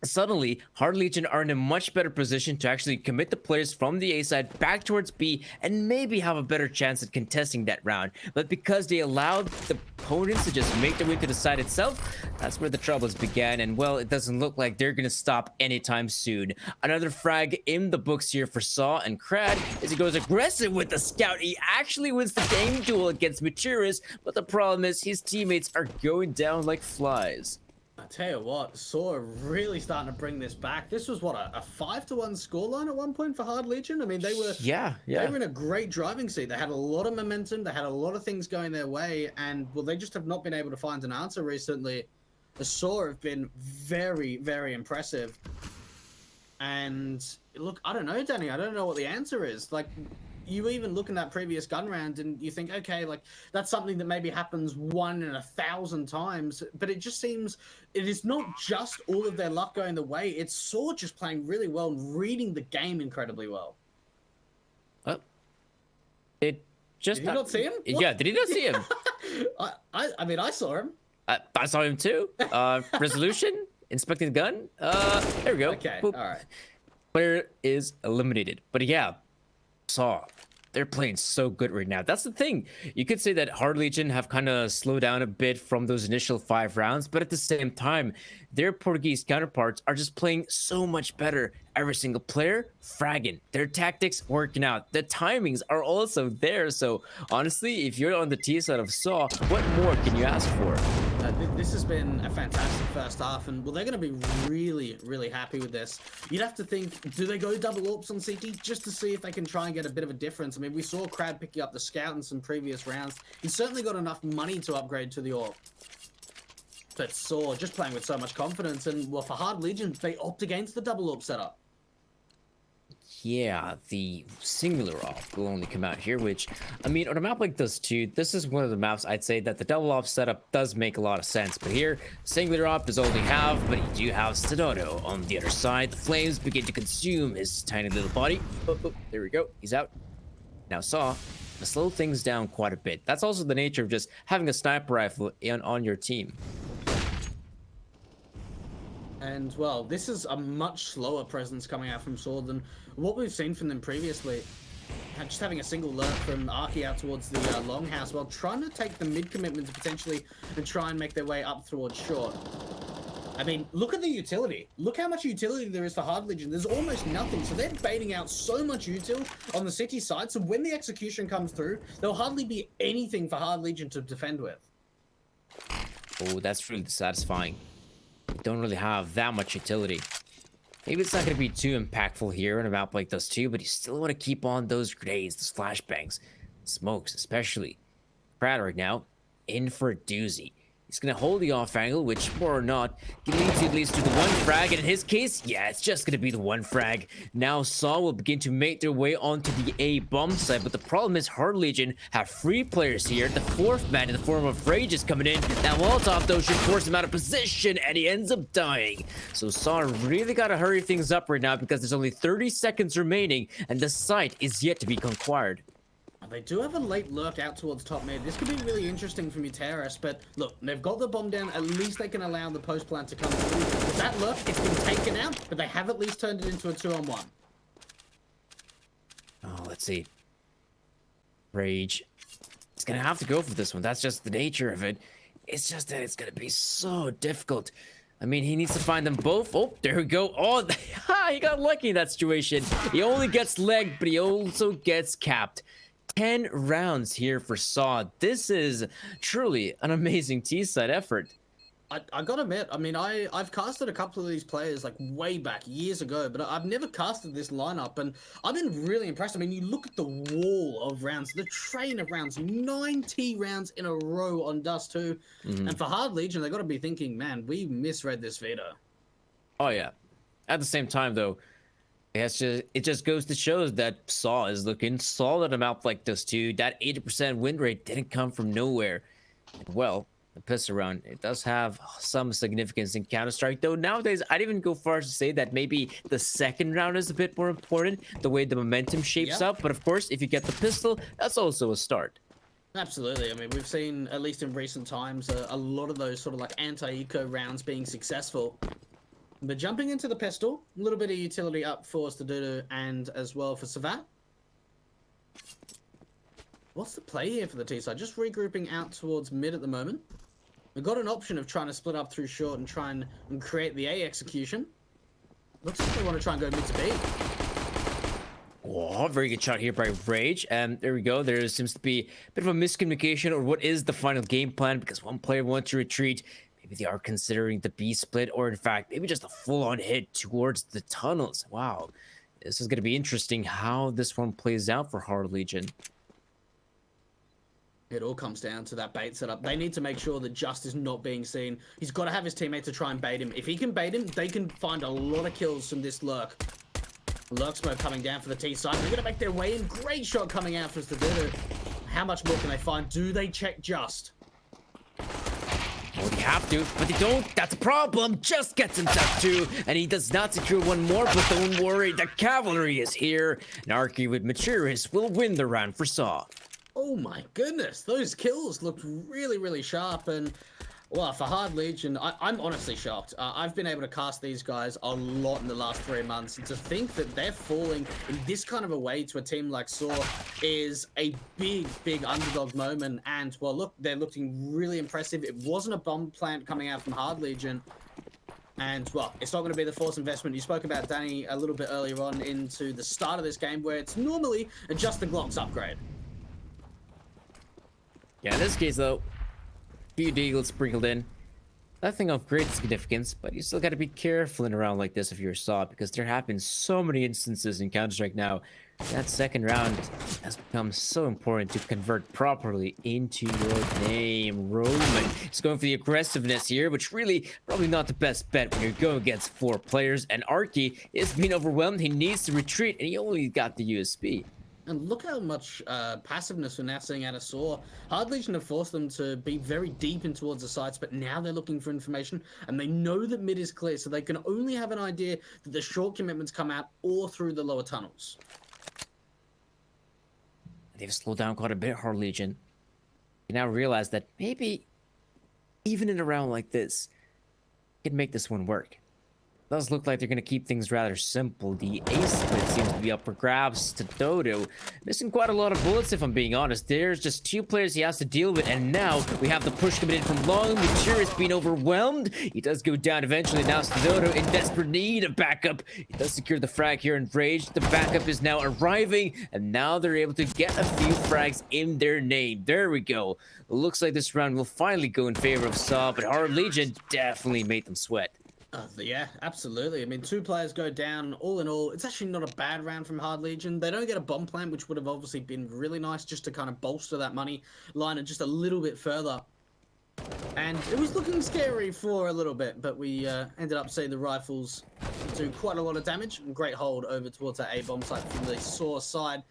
suddenly Hard Legion are in a much better position to actually commit the players from the A side back towards B and maybe have a better chance at contesting that round. But because they allowed the opponents to just make their way to the side itself, that's where the troubles began. And well, it doesn't look like they're gonna stop anytime soon. Another frag in the books here for Saw, and Crad, as he goes aggressive with the scout, he actually wins the game duel against Maturis, but the problem is his teammates are going down like flies. I tell you what, Saw are really starting to bring this back. This was what, a 5-1 scoreline at one point for Hard Legion. I mean, they were they were in a great driving seat. They had a lot of momentum. They had a lot of things going their way, and well, they just have not been able to find an answer recently. The Saw have been very, very impressive. And look, I don't know, Danny. I don't know what the answer is. Like, you even look in that previous gun round and you think, okay, like that's something that maybe happens 1 in 1,000 times, but it just seems it is not just all of their luck going the way. It's Saw just playing really well and reading the game incredibly well. It just did you not see him? What? Yeah, did he not see him? I mean, I saw him. I saw him too. Resolution, inspecting the gun. There we go. Okay, boop. all right. Player is eliminated. But yeah, Saw, they're playing so good right now. That's the thing. You could say that Hard Legion have kind of slowed down a bit from those initial 5 rounds, but at the same time, their Portuguese counterparts are just playing so much better. Every single player fragging, their tactics working out, the timings are also there. So honestly, if you're on the T side of Saw, what more can you ask for? This has been a fantastic first half, and well, they're going to be really, really happy with this. You'd have to think, do they go double AWPs on CT just to see if they can try and get a bit of a difference? I mean, we saw Crad picking up the scout in some previous rounds. He's certainly got enough money to upgrade to the AWP. So it's Saw just playing with so much confidence, and well, for Hard Legion, they opt against the double AWP setup. Yeah, the singular op will only come out here, which, I mean, on a map like this too, this is one of the maps I'd say that the double op setup does make a lot of sense. But here, singular op is all they have, but you do have Stadoto on the other side. The flames begin to consume his tiny little body. Oh, oh, there we go. He's out. Now Saw to slow things down quite a bit. That's also the nature of just having a sniper rifle on your team. And, well, this is a much slower presence coming out from Sword than what we've seen from them previously. Just having a single lurk from Arky out towards the longhouse while trying to take the mid commitments potentially and try and make their way up towards short. I mean, look at the utility. Look how much utility there is for Hard Legion. There's almost nothing. So they're baiting out so much util on the city side. So when the execution comes through, there'll hardly be anything for Hard Legion to defend with. Oh, that's really satisfying. Don't really have that much utility. Maybe it's not going to be too impactful here in a map like this too, but you still want to keep on those grenades, those flashbangs, smokes especially. Pratt right now, in for a doozy. He's going to hold the off angle, which more or not can lead to at least to the one frag, and in his case, yeah, it's just going to be the one frag. Now Saw will begin to make their way onto the A bomb site, but the problem is Hard Legion have 3 players here. The 4th man in the form of Rage is coming in. That Molotov though should force him out of position, and he ends up dying. So Saw really got to hurry things up right now because there's only 30 seconds remaining, and the site is yet to be conquered. They do have a late lurk out towards top mid. This could be really interesting for Muteris, but look, they've got the bomb down. At least they can allow the post plant to come through. With that lurk, it's been taken out, but they have at least turned it into a 2-on-1. Oh, let's see. Rage. He's gonna have to go for this one. That's just the nature of it. It's just that it's gonna be so difficult. I mean, he needs to find them both. Oh, there we go. Oh, he got lucky in that situation. He only gets legged, but he also gets capped. 10 rounds here for Saw. This is truly an amazing T-side effort. I gotta admit, I mean, I've casted a couple of these players like way back years ago, but I've never casted this lineup, and I've been really impressed. I mean, you look at the wall of rounds, the train of rounds, 90 rounds in a row on Dust 2, and for Hard Legion, they gotta be thinking, man, we misread this veto. Oh yeah. At the same time, though, it just goes to show that Saw is looking solid on a map like this too. That 80% win rate didn't come from nowhere. And well, the pistol round, it does have some significance in Counter-Strike, though nowadays I'd even go far as to say that maybe the second round is a bit more important, the way the momentum shapes up. But of course, if you get the pistol, that's also a start. Absolutely. I mean, we've seen, at least in recent times, a lot of those sort of like anti-eco rounds being successful. But jumping into the pistol, a little bit of utility up for Stadudu and as well for Savat. What's the play here for the T-side? Just regrouping out towards mid at the moment. We've got an option of trying to split up through short and try and create the A execution. Looks like they want to try and go mid to B. Oh, very good shot here by Rage. And there we go. There seems to be a bit of a miscommunication or what is the final game plan, because one player wants to retreat. Maybe they are considering the B split, or in fact, maybe just a full-on hit towards the tunnels. Wow. This is going to be interesting how this one plays out for Hard Legion. It all comes down to that bait setup. They need to make sure that Just is not being seen. He's got to have his teammate to try and bait him. If he can bait him, they can find a lot of kills from this lurk. Lurk smoke coming down for the T side. They're going to make their way in. Great shot coming out for Stadudu. How much more can they find? Do they check Just? Well, they have to, but they don't. That's a problem. Just gets himself two, and he does not secure one more, but don't worry, the cavalry is here. And Arky with Maturis will win the round for Saw. Oh my goodness, those kills looked really, really sharp, and well, for Hard Legion, I'm honestly shocked. I've been able to cast these guys a lot in the last 3 months, and to think that they're falling in this kind of a way to a team like Saw is a big, big underdog moment. And well, look, they're looking really impressive. It wasn't a bomb plant coming out from Hard Legion. And, well, it's not going to be the forced investment. You spoke about Danny a little bit earlier on into the start of this game, where it's normally just the Glock's upgrade. Yeah, in this case, though, few deagles sprinkled in. Nothing of great significance, but you still got to be careful in a round like this if you're Saw, because there have been so many instances in Counter-Strike now That second round has become so important to convert properly into your name. Roman is going for the aggressiveness here, which really probably not the best bet when you're going against 4 players. And Arky is being overwhelmed. He needs to retreat, and he only got the USB. And look how much passiveness we're now seeing out of Saw. Hard Legion have forced them to be very deep in towards the sites, but now they're looking for information, and they know that mid is clear, so they can only have an idea that the short commitments come out or through the lower tunnels. They've slowed down quite a bit, Hard Legion. You now realize that maybe, even in a round like this, you can make this one work. Does look like they're going to keep things rather simple. The ace split seems to be up for grabs to Dodo. Missing quite a lot of bullets, if I'm being honest. There's just 2 players he has to deal with, and now we have the push coming in from Long. Mature being overwhelmed. He does go down eventually. Now Dodo in desperate need of backup. He does secure the frag here in Rage. The backup is now arriving, and now they're able to get a few frags in their name. There we go. Looks like this round will finally go in favor of Saw, but Hard Legion definitely made them sweat. Yeah, absolutely. I mean, 2 players go down. All in all, it's actually not a bad round from Hard Legion. They don't get a bomb plant, which would have obviously been really nice just to kind of bolster that money line just a little bit further. And it was looking scary for a little bit, but we ended up seeing the rifles do quite a lot of damage. Great hold over towards that A bomb site from the Saw side.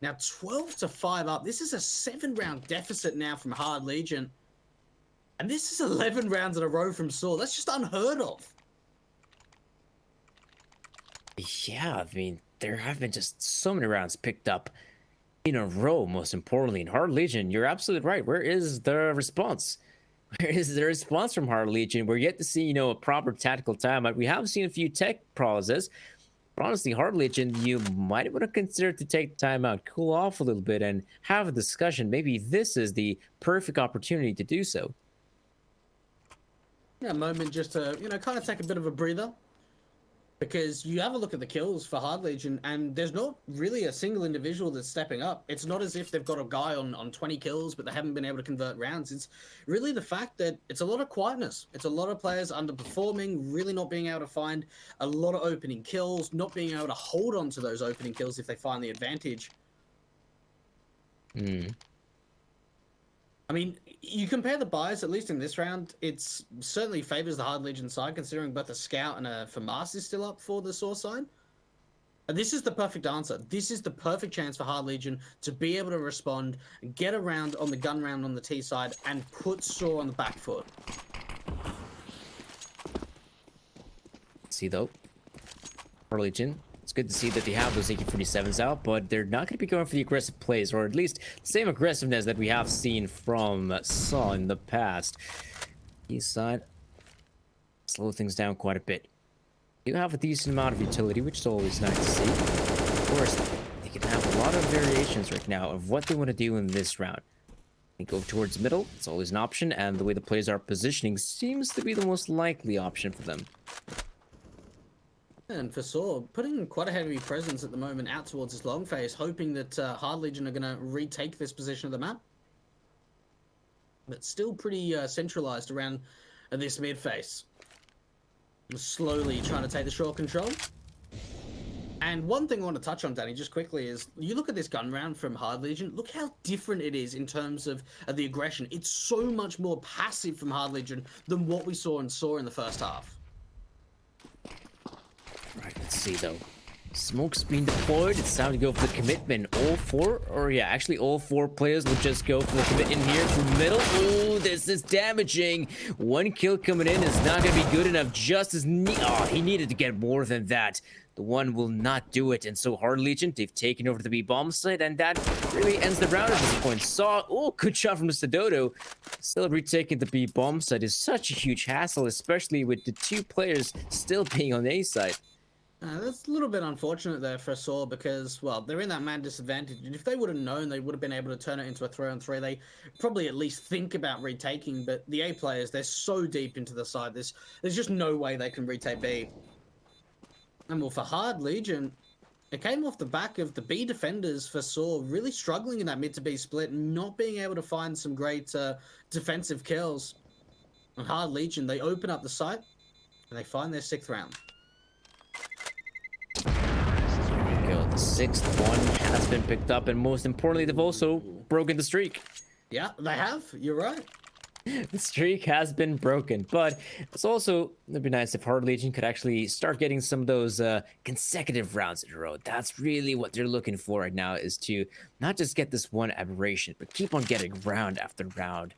Now 12-5 up. This is a 7-round deficit now from Hard Legion. And this is 11 rounds in a row from Saw. That's just unheard of. Yeah, I mean, there have been just so many rounds picked up in a row, most importantly. In Hard Legion, you're absolutely right. Where is the response? Where is the response from Hard Legion? We're yet to see, a proper tactical timeout. We have seen a few tech pauses. But honestly, Hard Legion, you might want to consider to take the timeout, cool off a little bit, and have a discussion. Maybe this is the perfect opportunity to do so. Yeah, a moment just to, kind of take a bit of a breather. Because you have a look at the kills for Hard Legion, and there's not really a single individual that's stepping up. It's not as if they've got a guy on 20 kills, but they haven't been able to convert rounds. It's really the fact that it's a lot of quietness. It's a lot of players underperforming, really not being able to find a lot of opening kills, not being able to hold on to those opening kills if they find the advantage. I mean, you compare the buys, at least in this round, it's certainly favors the Hard Legion side, considering both a Scout and a FAMAS is still up for the Saw side. And this is the perfect answer. This is the perfect chance for Hard Legion to be able to respond, get around on the gun round on the T side, and put Saw on the back foot. See, though, Hard Legion, it's good to see that they have those AK-47s out, but they're not going to be going for the aggressive plays, or at least the same aggressiveness that we have seen from Saw in the past. East side, slow things down quite a bit. You have a decent amount of utility, which is always nice to see. Of course, they can have a lot of variations right now of what they want to do in this round. They go towards middle, it's always an option, and the way the players are positioning seems to be the most likely option for them. And for Saw, putting quite a heavy presence at the moment out towards this long phase, hoping that Hard Legion are going to retake this position of the map. But still pretty centralized around this mid phase. Slowly trying to take the short control. And one thing I want to touch on, Danny, just quickly, is you look at this gun round from Hard Legion, look how different it is in terms of the aggression. It's so much more passive from Hard Legion than what we saw in the first half. Right, let's see though. Smoke's being deployed. It's time to go for the commitment. All 4 players will just go for the commitment here from middle. Oh, this is damaging. 1 kill coming in is not going to be good enough. Just as he needed to get more than that. The one will not do it, and so Hard Legion, they've taken over the B bomb site, and that really ends the round at this point. Good shot from Mr. Dodo. Still retaking the B bomb site is such a huge hassle, especially with the 2 players still being on the A side. That's a little bit unfortunate there for Saw because, well, they're in that man disadvantage. And if they would have known, they would have been able to turn it into a 3-on-3. They probably at least think about retaking, but the A players, they're so deep into the side. There's just no way they can retake B. And well, for Hard Legion, it came off the back of the B defenders for Saw really struggling in that mid to B split and not being able to find some great defensive kills. And Hard Legion, they open up the site and they find their 6th round. The sixth one has been picked up, and most importantly, they've also broken the streak. Yeah, they have. You're right. The streak has been broken, but it's also, it'd be nice if Hard Legion could actually start getting some of those consecutive rounds in a row. That's really what they're looking for right now, is to not just get this one aberration, but keep on getting round after round.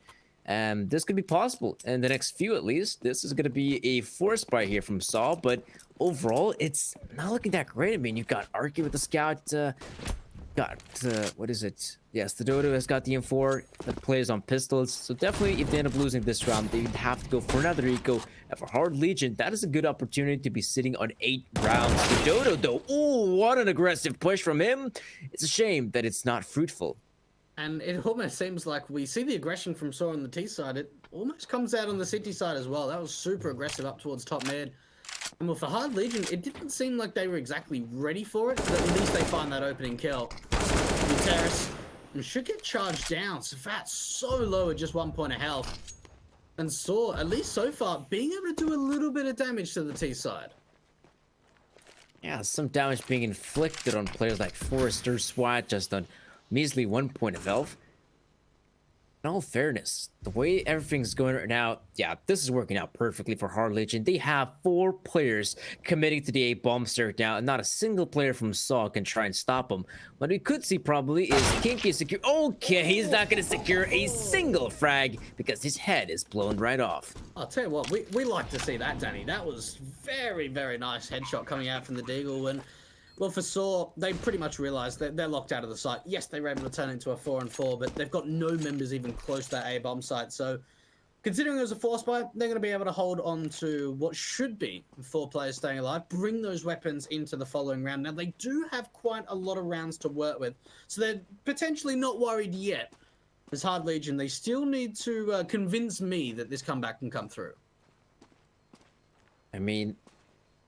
This could be possible in the next few, at least. This is going to be a force buy here from Saul, but overall, it's not looking that great. I mean, you've got Arky with the scout, what is it? Yes, the Dodo has got the M4 that plays on pistols. So definitely, if they end up losing this round, they would have to go for another eco. And for Hard Legion, that is a good opportunity to be sitting on 8 rounds. The Dodo, though, ooh, what an aggressive push from him. It's a shame that it's not fruitful. And it almost seems like we see the aggression from Saw on the T side. It almost comes out on the City side as well. That was super aggressive up towards top mid. And well, for Hard Legion, it didn't seem like they were exactly ready for it, but at least they find that opening kill. The Terrace should get charged down. Safat's so low at just 1 point of health. And Saw, at least so far, being able to do a little bit of damage to the T side. Yeah, some damage being inflicted on players like Forrester, Swat, just on measly 1 point of health. In all fairness, the way everything's going right now, yeah, this is working out perfectly for Hard Legion. They have 4 players committing to the A bomb start now, and not a single player from Saw can try and stop them. What we could see probably is Kinky secure. Okay, he's not going to secure a single frag because his head is blown right off. I'll tell you what, we like to see that, Danny. That was very, very nice headshot coming out from the Deagle. And well, for Saw, they pretty much realized that they're locked out of the site. Yes, they were able to turn into a 4-4, but they've got no members even close to that A-bomb site. So, considering it was a force buy, they're going to be able to hold on to what should be 4 players staying alive, bring those weapons into the following round. Now, they do have quite a lot of rounds to work with, so they're potentially not worried yet. As Hard Legion, they still need to convince me that this comeback can come through. I mean,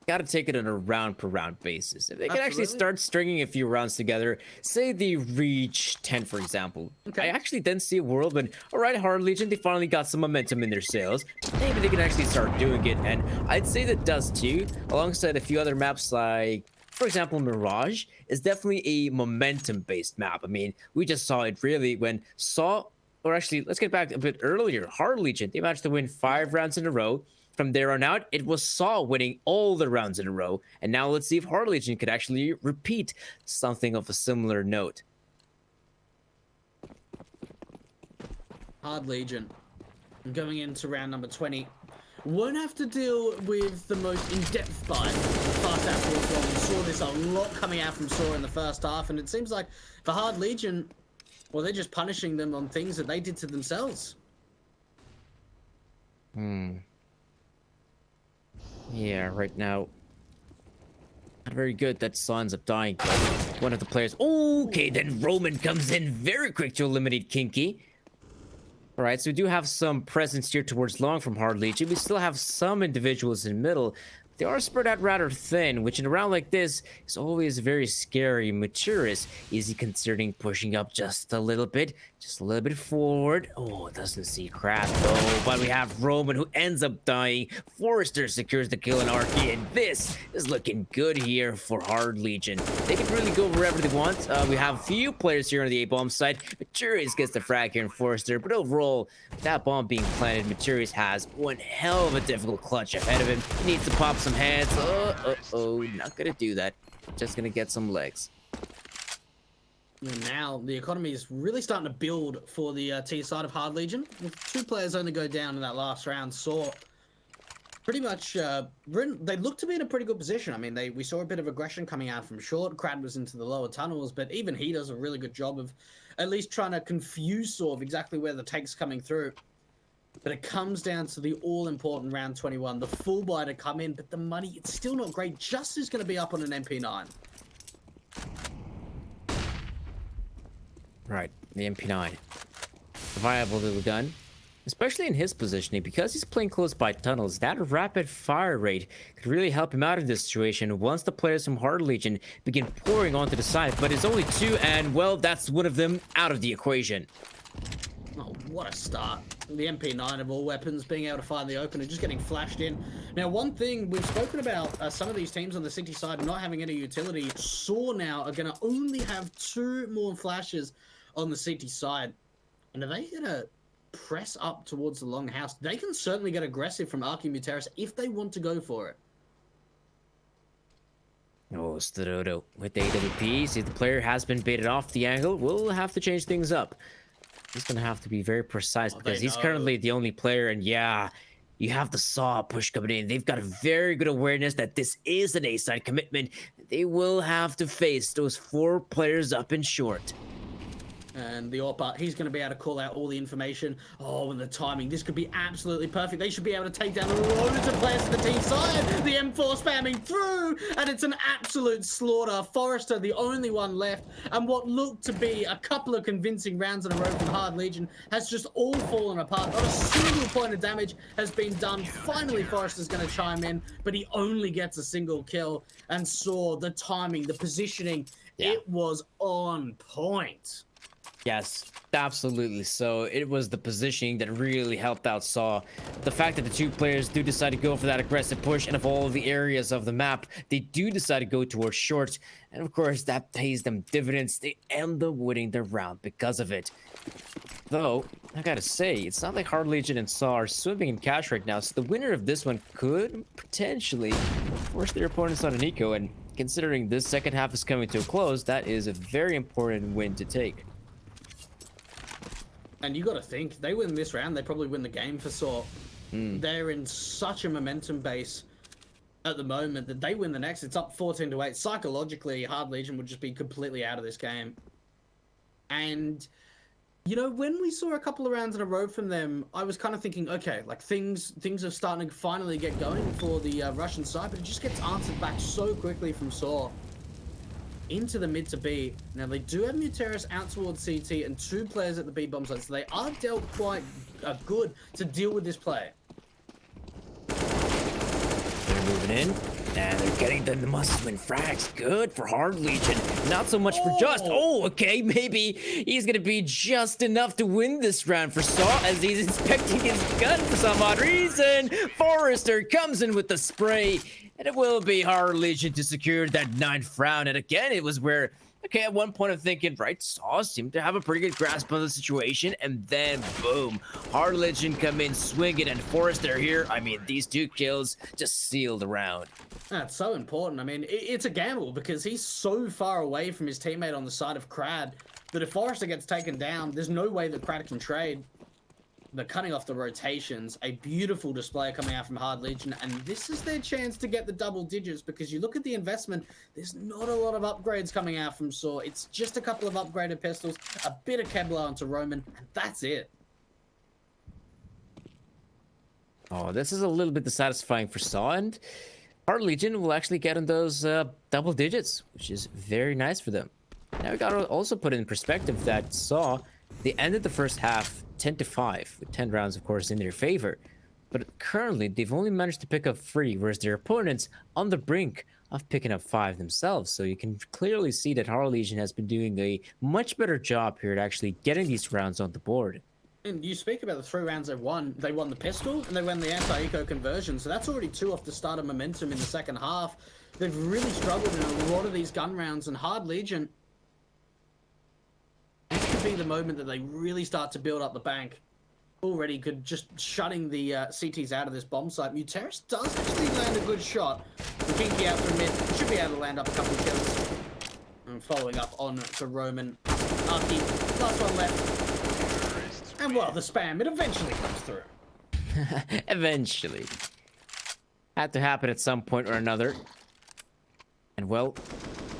got to take it on a round per round basis. If they can actually start stringing a few rounds together, say they reach 10, for example, I actually then see a world when, all right, Hard Legion, they finally got some momentum in their sales. Maybe they can actually start doing it. And I'd say that Dust 2, alongside a few other maps like, for example, Mirage, is definitely a momentum-based map. I mean, we just saw it really when Saw, or actually, let's get back a bit earlier. Hard Legion, they managed to win 5 rounds in a row. From there on out, it was Saw winning all the rounds in a row. And now let's see if Hard Legion could actually repeat something of a similar note. Hard Legion, going into round number 20, won't have to deal with the most in-depth buy. Fast out towards one. We saw this a lot coming out from Saw in the first half, and it seems like for Hard Legion, well, they're just punishing them on things that they did to themselves. Yeah, right now, not very good that Saw ends up dying. One of the players. Okay, then Roman comes in very quick to eliminate Kinky. All right, so we do have some presence here towards long from Hard Legion. We still have some individuals in middle. They are spread out rather thin, which in a round like this is always very scary. Maturis, is he considering pushing up just a little bit forward? Oh, doesn't see Craft though, but we have Roman who ends up dying. Forrester secures the kill in Arky, and this is looking good here for Hard Legion. They can really go wherever they want. We have a few players here on the A-bomb side. Maturis gets the frag here in Forrester, but overall, with that bomb being planted, Maturis has one hell of a difficult clutch ahead of him. He needs to pop some heads. Not gonna do that. Just gonna get some legs. And now the economy is really starting to build for the T side of Hard Legion. With 2 players only go down in that last round, Saw pretty much they look to be in a pretty good position. I mean, we saw a bit of aggression coming out from short. Crad was into the lower tunnels, but even he does a really good job of at least trying to confuse Saw of exactly where the take's coming through. But it comes down to the all-important round 21, the full buy to come in, but the money, it's still not great. Just is going to be up on an MP9. Right, the MP9. Viable little gun. Especially in his positioning, because he's playing close by tunnels, that rapid fire rate could really help him out in this situation once the players from Hard Legion begin pouring onto the side. But it's only 2, and well, that's one of them out of the equation. Oh, what a start. The MP9 of all weapons being able to find the open and just getting flashed in. Now, one thing we've spoken about, some of these teams on the City side not having any utility. Saw now are going to only have 2 more flashes on the City side. And are they going to press up towards the long house? They can certainly get aggressive from Arky Muteris if they want to go for it. Oh, Stadodo with the AWP. See, the player has been baited off the angle. We'll have to change things up. He's going to have to be very precise because he's currently the only player. And yeah, you have the Saw push coming in. They've got a very good awareness that this is an A-side commitment. They will have to face those 4 players up in short. And the AWP, he's going to be able to call out all the information. Oh, and the timing. This could be absolutely perfect. They should be able to take down loads of players to the team side. The M4 spamming through, and it's an absolute slaughter. Forrester, the only one left. And what looked to be a couple of convincing rounds in a row from Hard Legion has just all fallen apart. Not a single point of damage has been done. Finally, Forrester's going to chime in, but he only gets a single kill. And saw the timing, the positioning. Yeah. It was on point. Yes, absolutely. So it was the positioning that really helped out Saw. The fact that the 2 players do decide to go for that aggressive push, and of all the areas of the map, they do decide to go towards short. And of course, that pays them dividends. They end up winning the round because of it. Though, I gotta say, it's not like Hard Legion and Saw are swimming in cash right now. So the winner of this one could potentially force their opponents on an eco. And considering this second half is coming to a close, that is a very important win to take. And you got to think, they win this round, they probably win the game for Saw. They're in such a momentum base at the moment that they win the next. It's up 14-8. Psychologically, Hard Legion would just be completely out of this game. And, you know, when we saw a couple of rounds in a row from them, I was kind of thinking, okay, like things are starting to finally get going for the Russian side, but it just gets answered back so quickly from Saw. Into the mid to B. Now, they do have Muteris out towards CT and 2 players at the B bomb site, so they are dealt quite good to deal with this play. They're moving in, and they're getting the must-win frags. Good for Hard Legion. Not so much for Just. Oh, okay, maybe he's going to be just enough to win this round for Saw as he's inspecting his gun for some odd reason. Forrester comes in with the spray. And it will be Hard Legion to secure that 9th round. And again, it was where, okay, at one point I'm thinking, right, Saw seemed to have a pretty good grasp on the situation. And then, boom, Hard Legion come in swinging, and Forrester here. I mean, these 2 kills just sealed the round. That's so important. I mean, it's a gamble because he's so far away from his teammate on the side of Crad that if Forrester gets taken down, there's no way that Crad can trade. They're cutting off the rotations. A beautiful display coming out from Hard Legion, and this is their chance to get the double digits because you look at the investment, there's not a lot of upgrades coming out from Saw. It's just a couple of upgraded pistols, a bit of Kevlar onto Roman, and that's it. Oh, this is a little bit dissatisfying for Saw, and Hard Legion will actually get in those double digits, which is very nice for them. Now we gotta also put in perspective that Saw, they ended the first half 10-5, with 10 rounds, of course, in their favor. But currently, they've only managed to pick up 3, whereas their opponents on the brink of picking up 5 themselves. So you can clearly see that Hard Legion has been doing a much better job here at actually getting these rounds on the board. And you speak about the 3 rounds they've won. They won the pistol, and they won the anti-eco conversion. So that's already 2 off the start of momentum in the second half. They've really struggled in a lot of these gun rounds, and Hard Legion, this could be the moment that they really start to build up the bank. Already could just shutting the CTs out of this bomb site. Muteris does actually land a good shot. Kinky out from mid, should be able to land up a couple of kills. And following up on to Roman. Arky, last one left. And well, the spam, it eventually comes through. Eventually. Had to happen at some point or another. And well,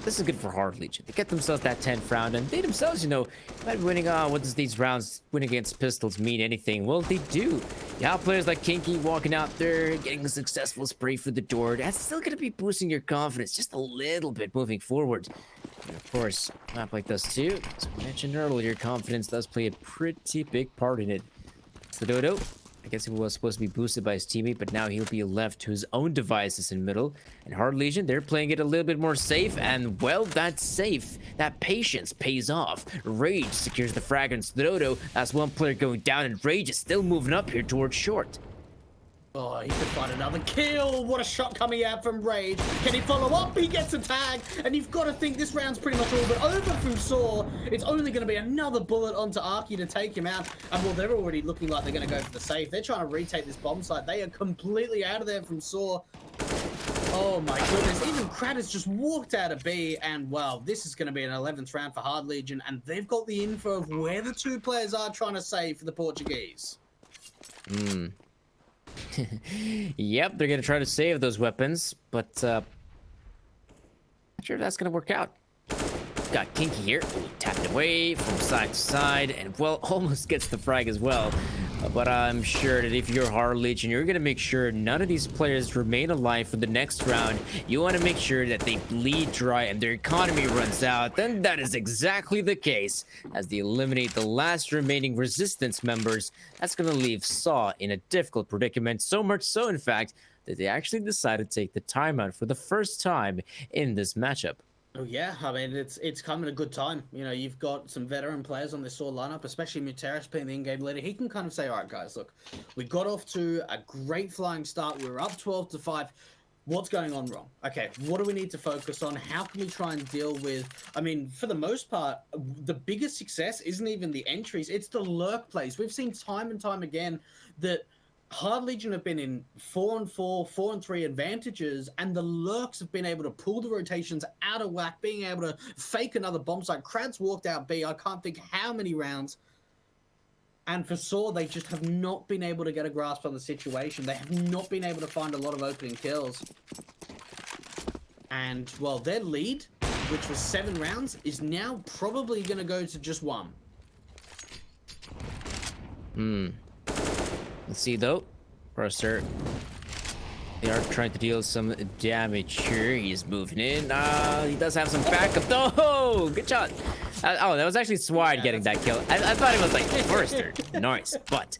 this is good for Hard Legion. They get themselves that 10th round, and they themselves, you know, might be winning. What does these rounds winning against pistols mean anything? Well, they do. You have players like Kinky walking out there, getting a successful spray for the door. That's still going to be boosting your confidence just a little bit moving forward. And of course, a map like this too, as I mentioned earlier, confidence does play a pretty big part in it. It's the Dodo. I guess he was supposed to be boosted by his teammate, but now he'll be left to his own devices in middle. And Hard Legion, they're playing it a little bit more safe, and well, that's safe. That patience pays off. Rage secures the frag on Dodo. That's one player going down, and Rage is still moving up here towards short. Oh, he could find another kill. What a shot coming out from Rage. Can he follow up? He gets a tag. And you've got to think this round's pretty much all but over from Saw. It's only going to be another bullet onto Arky to take him out. And well, they're already looking like they're going to go for the safe. They're trying to retake this bomb site. They are completely out of there from Saw. Oh my goodness. Even Krat has just walked out of B. And well, this is going to be an 11th round for Hard Legion. And they've got the info of where the two players are trying to save for the Portuguese. Yep, they're gonna try to save those weapons, but not sure if that's gonna work out. Got Kinky here. Ooh, tapped away from side to side, and well, almost gets the frag as well. But I'm sure that if you're Hard Legion, you're gonna make sure none of these players remain alive for the next round. You want to make sure that they bleed dry and their economy runs out. Then that is exactly the case, as they eliminate the last remaining resistance members. That's gonna leave Saw in a difficult predicament. So much so, in fact, that they actually decided to take the timeout for the first time in this matchup. Oh yeah, I mean it's come at a good time. You know, you've got some veteran players on this Saw lineup, especially Muteris being the in-game leader. He can kind of say, all right, guys, look, we got off to a great flying start. We were up 12-5. What's going on wrong? Okay, what do we need to focus on? How can we try and deal with? I mean, for the most part, the biggest success isn't even the entries; it's the lurk plays. We've seen time and time again that Hard Legion have been in 4-4, 4-3 advantages, and the lurks have been able to pull the rotations out of whack, being able to fake another bomb site. Krat's walked out B, I can't think how many rounds. And for Saw, they just have not been able to get a grasp on the situation. They have not been able to find a lot of opening kills. And, well, their lead, which was 7 rounds, is now probably going to go to just 1. Let's see though. Roster. They are trying to deal some damage here. He's moving in. He does have some backup. Oh, good shot. Oh, that was actually Swide getting that kill. I thought it was like Forrester. Nice, but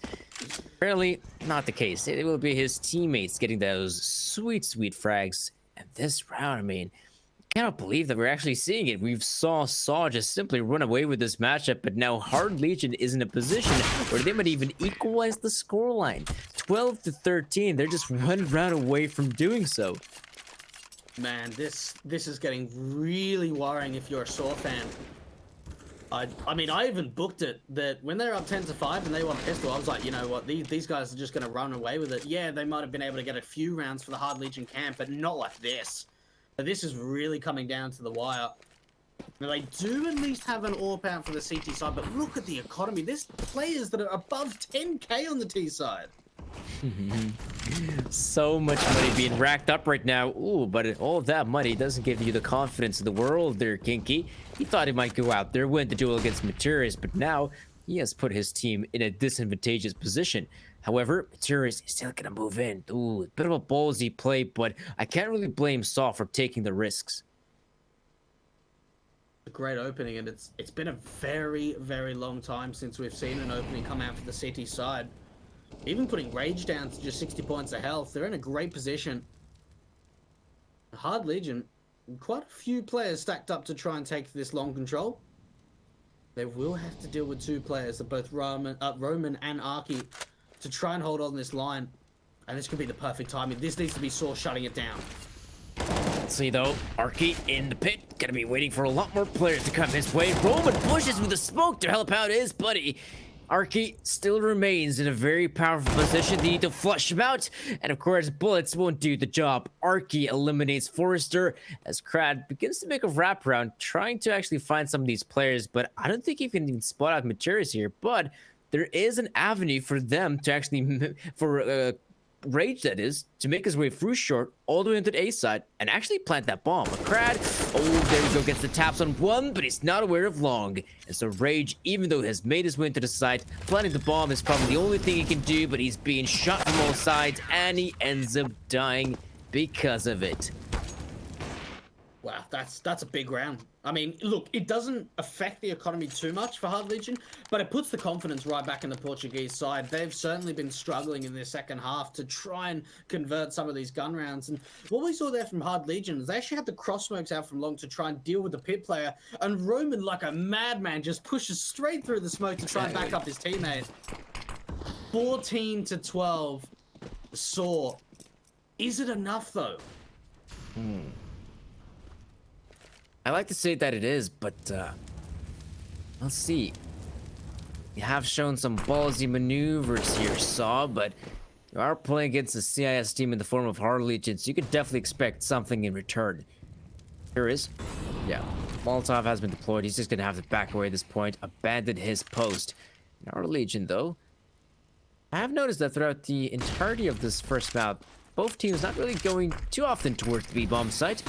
apparently not the case. It will be his teammates getting those sweet frags. And this round, I mean, I cannot believe that we're actually seeing it. We've saw just simply run away with this matchup, but now Hard Legion is in a position where they might even equalize the scoreline. 12-13. They're just 1 round away from doing so. Man, this is getting really worrying if you're a Saw fan. I mean, I even booked it that when they're up 10-5 and they want a pistol, I was like, you know what, these guys are just going to run away with it. Yeah, they might have been able to get a few rounds for the Hard Legion camp, but not like this. This is really coming down to the wire. Now, they do at least have an AWP out for the CT side, but look at the economy. There's players that are above 10k on the T side. So much money being racked up right now. Ooh, but all of that money doesn't give you the confidence in the world there, Kinky. He thought he might go out there, win the duel against Materius, but now he has put his team in a disadvantageous position. However, Materius is still gonna move in. Ooh, a bit of a ballsy play, but I can't really blame Saw for taking the risks. A great opening, and it's been a very, very long time since we've seen an opening come out for the City side. Even putting Rage down to just 60 points of health, they're in a great position. Hard Legion, quite a few players stacked up to try and take this long control. They will have to deal with 2 players, both Roman and Arky, to try and hold on this line. And this could be the perfect timing. This needs to be Saw shutting it down. Let's see though, Arky in the pit, gonna be waiting for a lot more players to come his way. Roman pushes with the smoke to help out his buddy. Arky still remains in a very powerful position. They need to flush him out, and of course bullets won't do the job. Arky eliminates Forrester as Krat begins to make a wraparound, trying to actually find some of these players, but I don't think he can even spot out Materials here. But there is an avenue for them to actually, for Rage that is, to make his way through short all the way into the A side and actually plant that bomb. But Krat, oh, there we go, gets the taps on one, but he's not aware of long. And so Rage, even though he has made his way into the site, planting the bomb is probably the only thing he can do, but he's being shot from all sides and he ends up dying because of it. Wow, that's a big round. I mean, look, it doesn't affect the economy too much for Hard Legion, but it puts the confidence right back in the Portuguese side. They've certainly been struggling in their second half to try and convert some of these gun rounds. And what we saw there from Hard Legion is they actually had the cross smokes out from long to try and deal with the pit player. And Roman, like a madman, just pushes straight through the smoke to try and back up his teammate. 14 to 12. Saw. Is it enough though? I like to say that it is, but let's see. You have shown some ballsy maneuvers here, Saw, but you are playing against a CIS team in the form of Hard Legion, so you could definitely expect something in return. Here is. Yeah, Molotov has been deployed. He's just gonna have to back away at this point, abandon his post. In Hard Legion, though, I have noticed that throughout the entirety of this first map, both teams not really going too often towards the B-bomb site.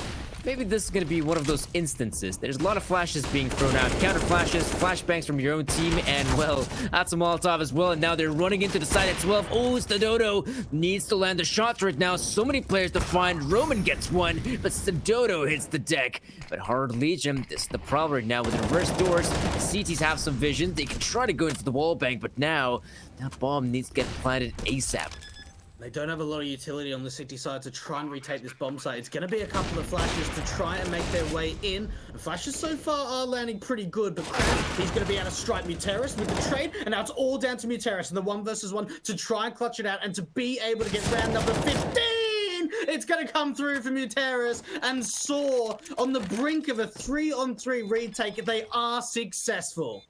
Maybe this is going to be one of those instances. There's a lot of flashes being thrown out. Counter flashes, flashbangs from your own team, and, well, that's a Molotov as well. And now they're running into the side at 12. Oh, Stadodo needs to land the shots right now. So many players to find. Roman gets one, but Stadodo hits the deck. But Hard Legion, this is the problem right now with reverse doors. The CTs have some vision. They can try to go into the wall bank, but now that bomb needs to get planted ASAP. They don't have a lot of utility on the city side to try and retake this bomb site. It's going to be a couple of flashes to try and make their way in. The flashes so far are landing pretty good, but he's going to be able to strike Muteris with the trade, and now it's all down to Muteris in the 1v1 to try and clutch it out and to be able to get round number 15! It's going to come through for Muteris, and Saw on the brink of a 3-on-3 retake. They are successful.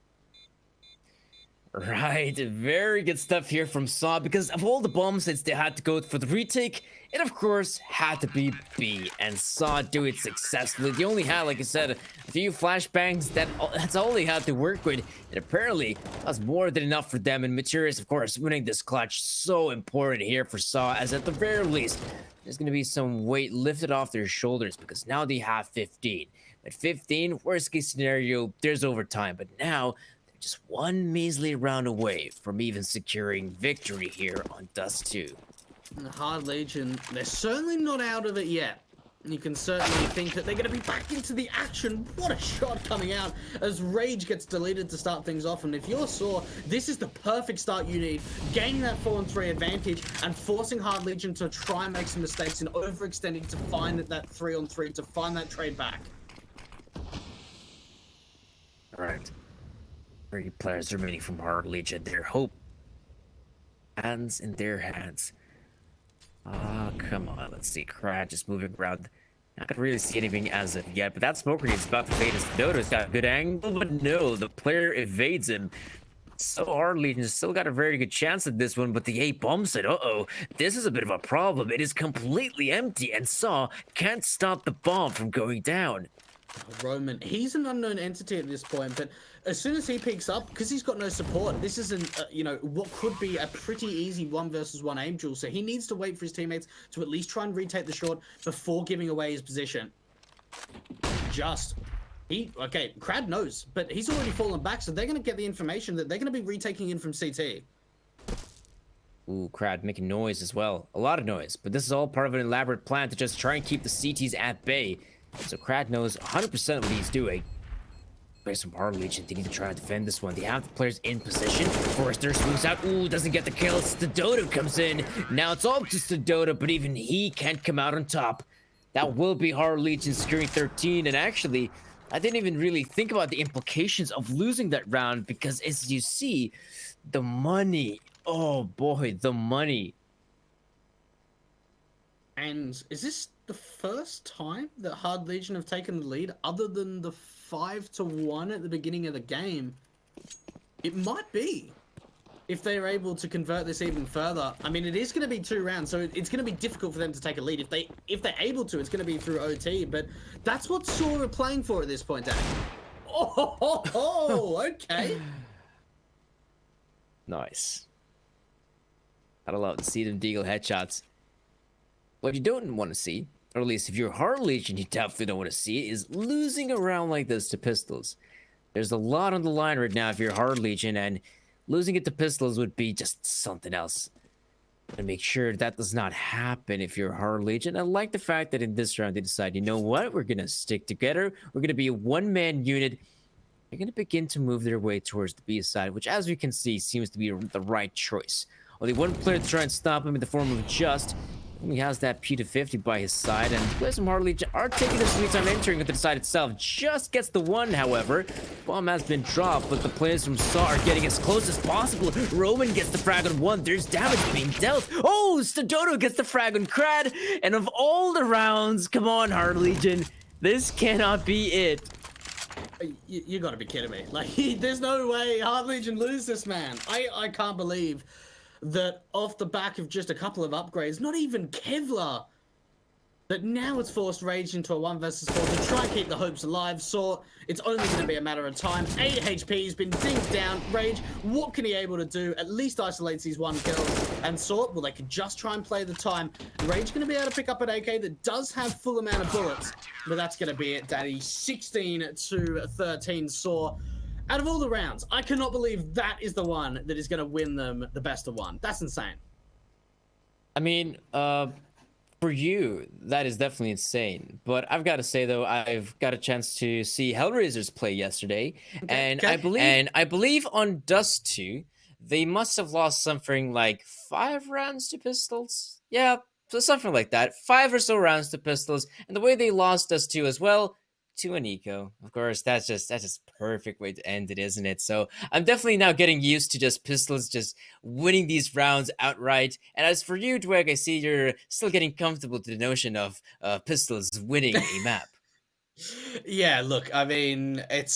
Right, very good stuff here from Saw, because of all the bomb sites they had to go for the retake, it of course had to be B, and Saw do it successfully. They only had, like I said, a few flashbangs. That's all they had to work with, and apparently that's more than enough for them. And Materius, of course, winning this clutch, so important here for Saw, as at the very least, there's going to be some weight lifted off their shoulders, because now they have 15. At 15, worst case scenario, there's overtime, but now just one measly round away from even securing victory here on Dust 2. The Hard Legion, they're certainly not out of it yet. You can certainly think that they're going to be back into the action. What a shot coming out as Rage gets deleted to start things off. And if you're Saw, this is the perfect start you need. Gaining that 4-on-3 advantage and forcing Hard Legion to try and make some mistakes and overextending to find that 3-on-3, to find that trade back. All right. 3 players remaining from Hard Legion. Their hope hands in their hands. Oh, come on. Let's see. Crad just moving around. Not gonna really see anything as of yet, but that smoke grenade is about to fade as Dodo's got a good angle, but no, the player evades him. So Hard Legion still got a very good chance at this one, but the A bomb said, uh-oh, this is a bit of a problem. It is completely empty, and Saw can't stop the bomb from going down. Roman, he's an unknown entity at this point, but as soon as he peaks up, because he's got no support, this is what could be a pretty easy 1v1 aim duel, so he needs to wait for his teammates to at least try and retake the short before giving away his position. Okay, Crad knows, but he's already fallen back, so they're going to get the information that they're going to be retaking in from CT. Ooh, Crad making noise as well. A lot of noise, but this is all part of an elaborate plan to just try and keep the CTs at bay. So Crad knows 100% what he's doing. Players from Hard Legion, they need to try and defend this one. They have the players in position. Forrester swings out. Ooh, doesn't get the kill. Stadodo comes in. Now it's all to Stadodo, but even he can't come out on top. That will be Hard Legion securing 13. And actually, I didn't even really think about the implications of losing that round, because as you see, the money. Oh boy, the money. And is this the first time that Hard Legion have taken the lead, other than the 5-1 at the beginning of the game? It might be, if they're able to convert this even further. I mean, it is going to be 2 rounds, so it's going to be difficult for them to take a lead. If they're able to, it's going to be through OT, but that's what Saw are playing for at this point, Dan. Oh, okay. Nice. Gotta love to see them deagle headshots. What you don't want to see, or at least if you're Hard Legion, you definitely don't want to see it, is losing a round like this to pistols. There's a lot on the line right now if you're Hard Legion, and losing it to pistols would be just something else. And make sure that does not happen if you're Hard Legion. I like the fact that in this round they decide, you know what, we're gonna stick together. We're gonna be a one-man unit. They're gonna begin to move their way towards the B side, which, as we can see, seems to be the right choice. Only one player to try and stop him in the form of Just. Only has that P250 by his side, and players from Hard Legion are taking their sweet time entering into the side itself. Just gets the one, however. Bomb has been dropped, but the players from Saw are getting as close as possible. Roman gets the frag on one. There's damage being dealt. Oh, Stododo gets the frag on Crad. And of all the rounds, come on, Hard Legion. This cannot be it. You gotta be kidding me. Like, there's no way Hard Legion lose this, man. I can't believe that off the back of just a couple of upgrades, not even Kevlar, that now it's forced Rage into a 1 versus 4 to try and keep the hopes alive. So it's only going to be a matter of time. 8 HP, he's been dinged down. Rage, what can he able to do? At least isolates these 1 kills. And Sort, well, they could just try and play the time. Rage going to be able to pick up an AK that does have full amount of bullets. But that's going to be it, Daddy. 16 to 13 Saw. Out of all the rounds, I cannot believe that is the one that is going to win them the best of 1. That's insane. I mean, for you, that is definitely insane. But I've got to say though, I've got a chance to see Hellraisers play yesterday, and I believe on Dust 2, they must have lost something like 5 rounds to Pistols. Yeah, so something like that. 5 or so rounds to Pistols, and the way they lost Dust 2 as well, to an eco. Of course, that's just perfect way to end it, isn't it? So I'm definitely now getting used to just Pistols just winning these rounds outright. And as for you, Dweg, I see you're still getting comfortable to the notion of Pistols winning a map. Yeah, look, I mean, it's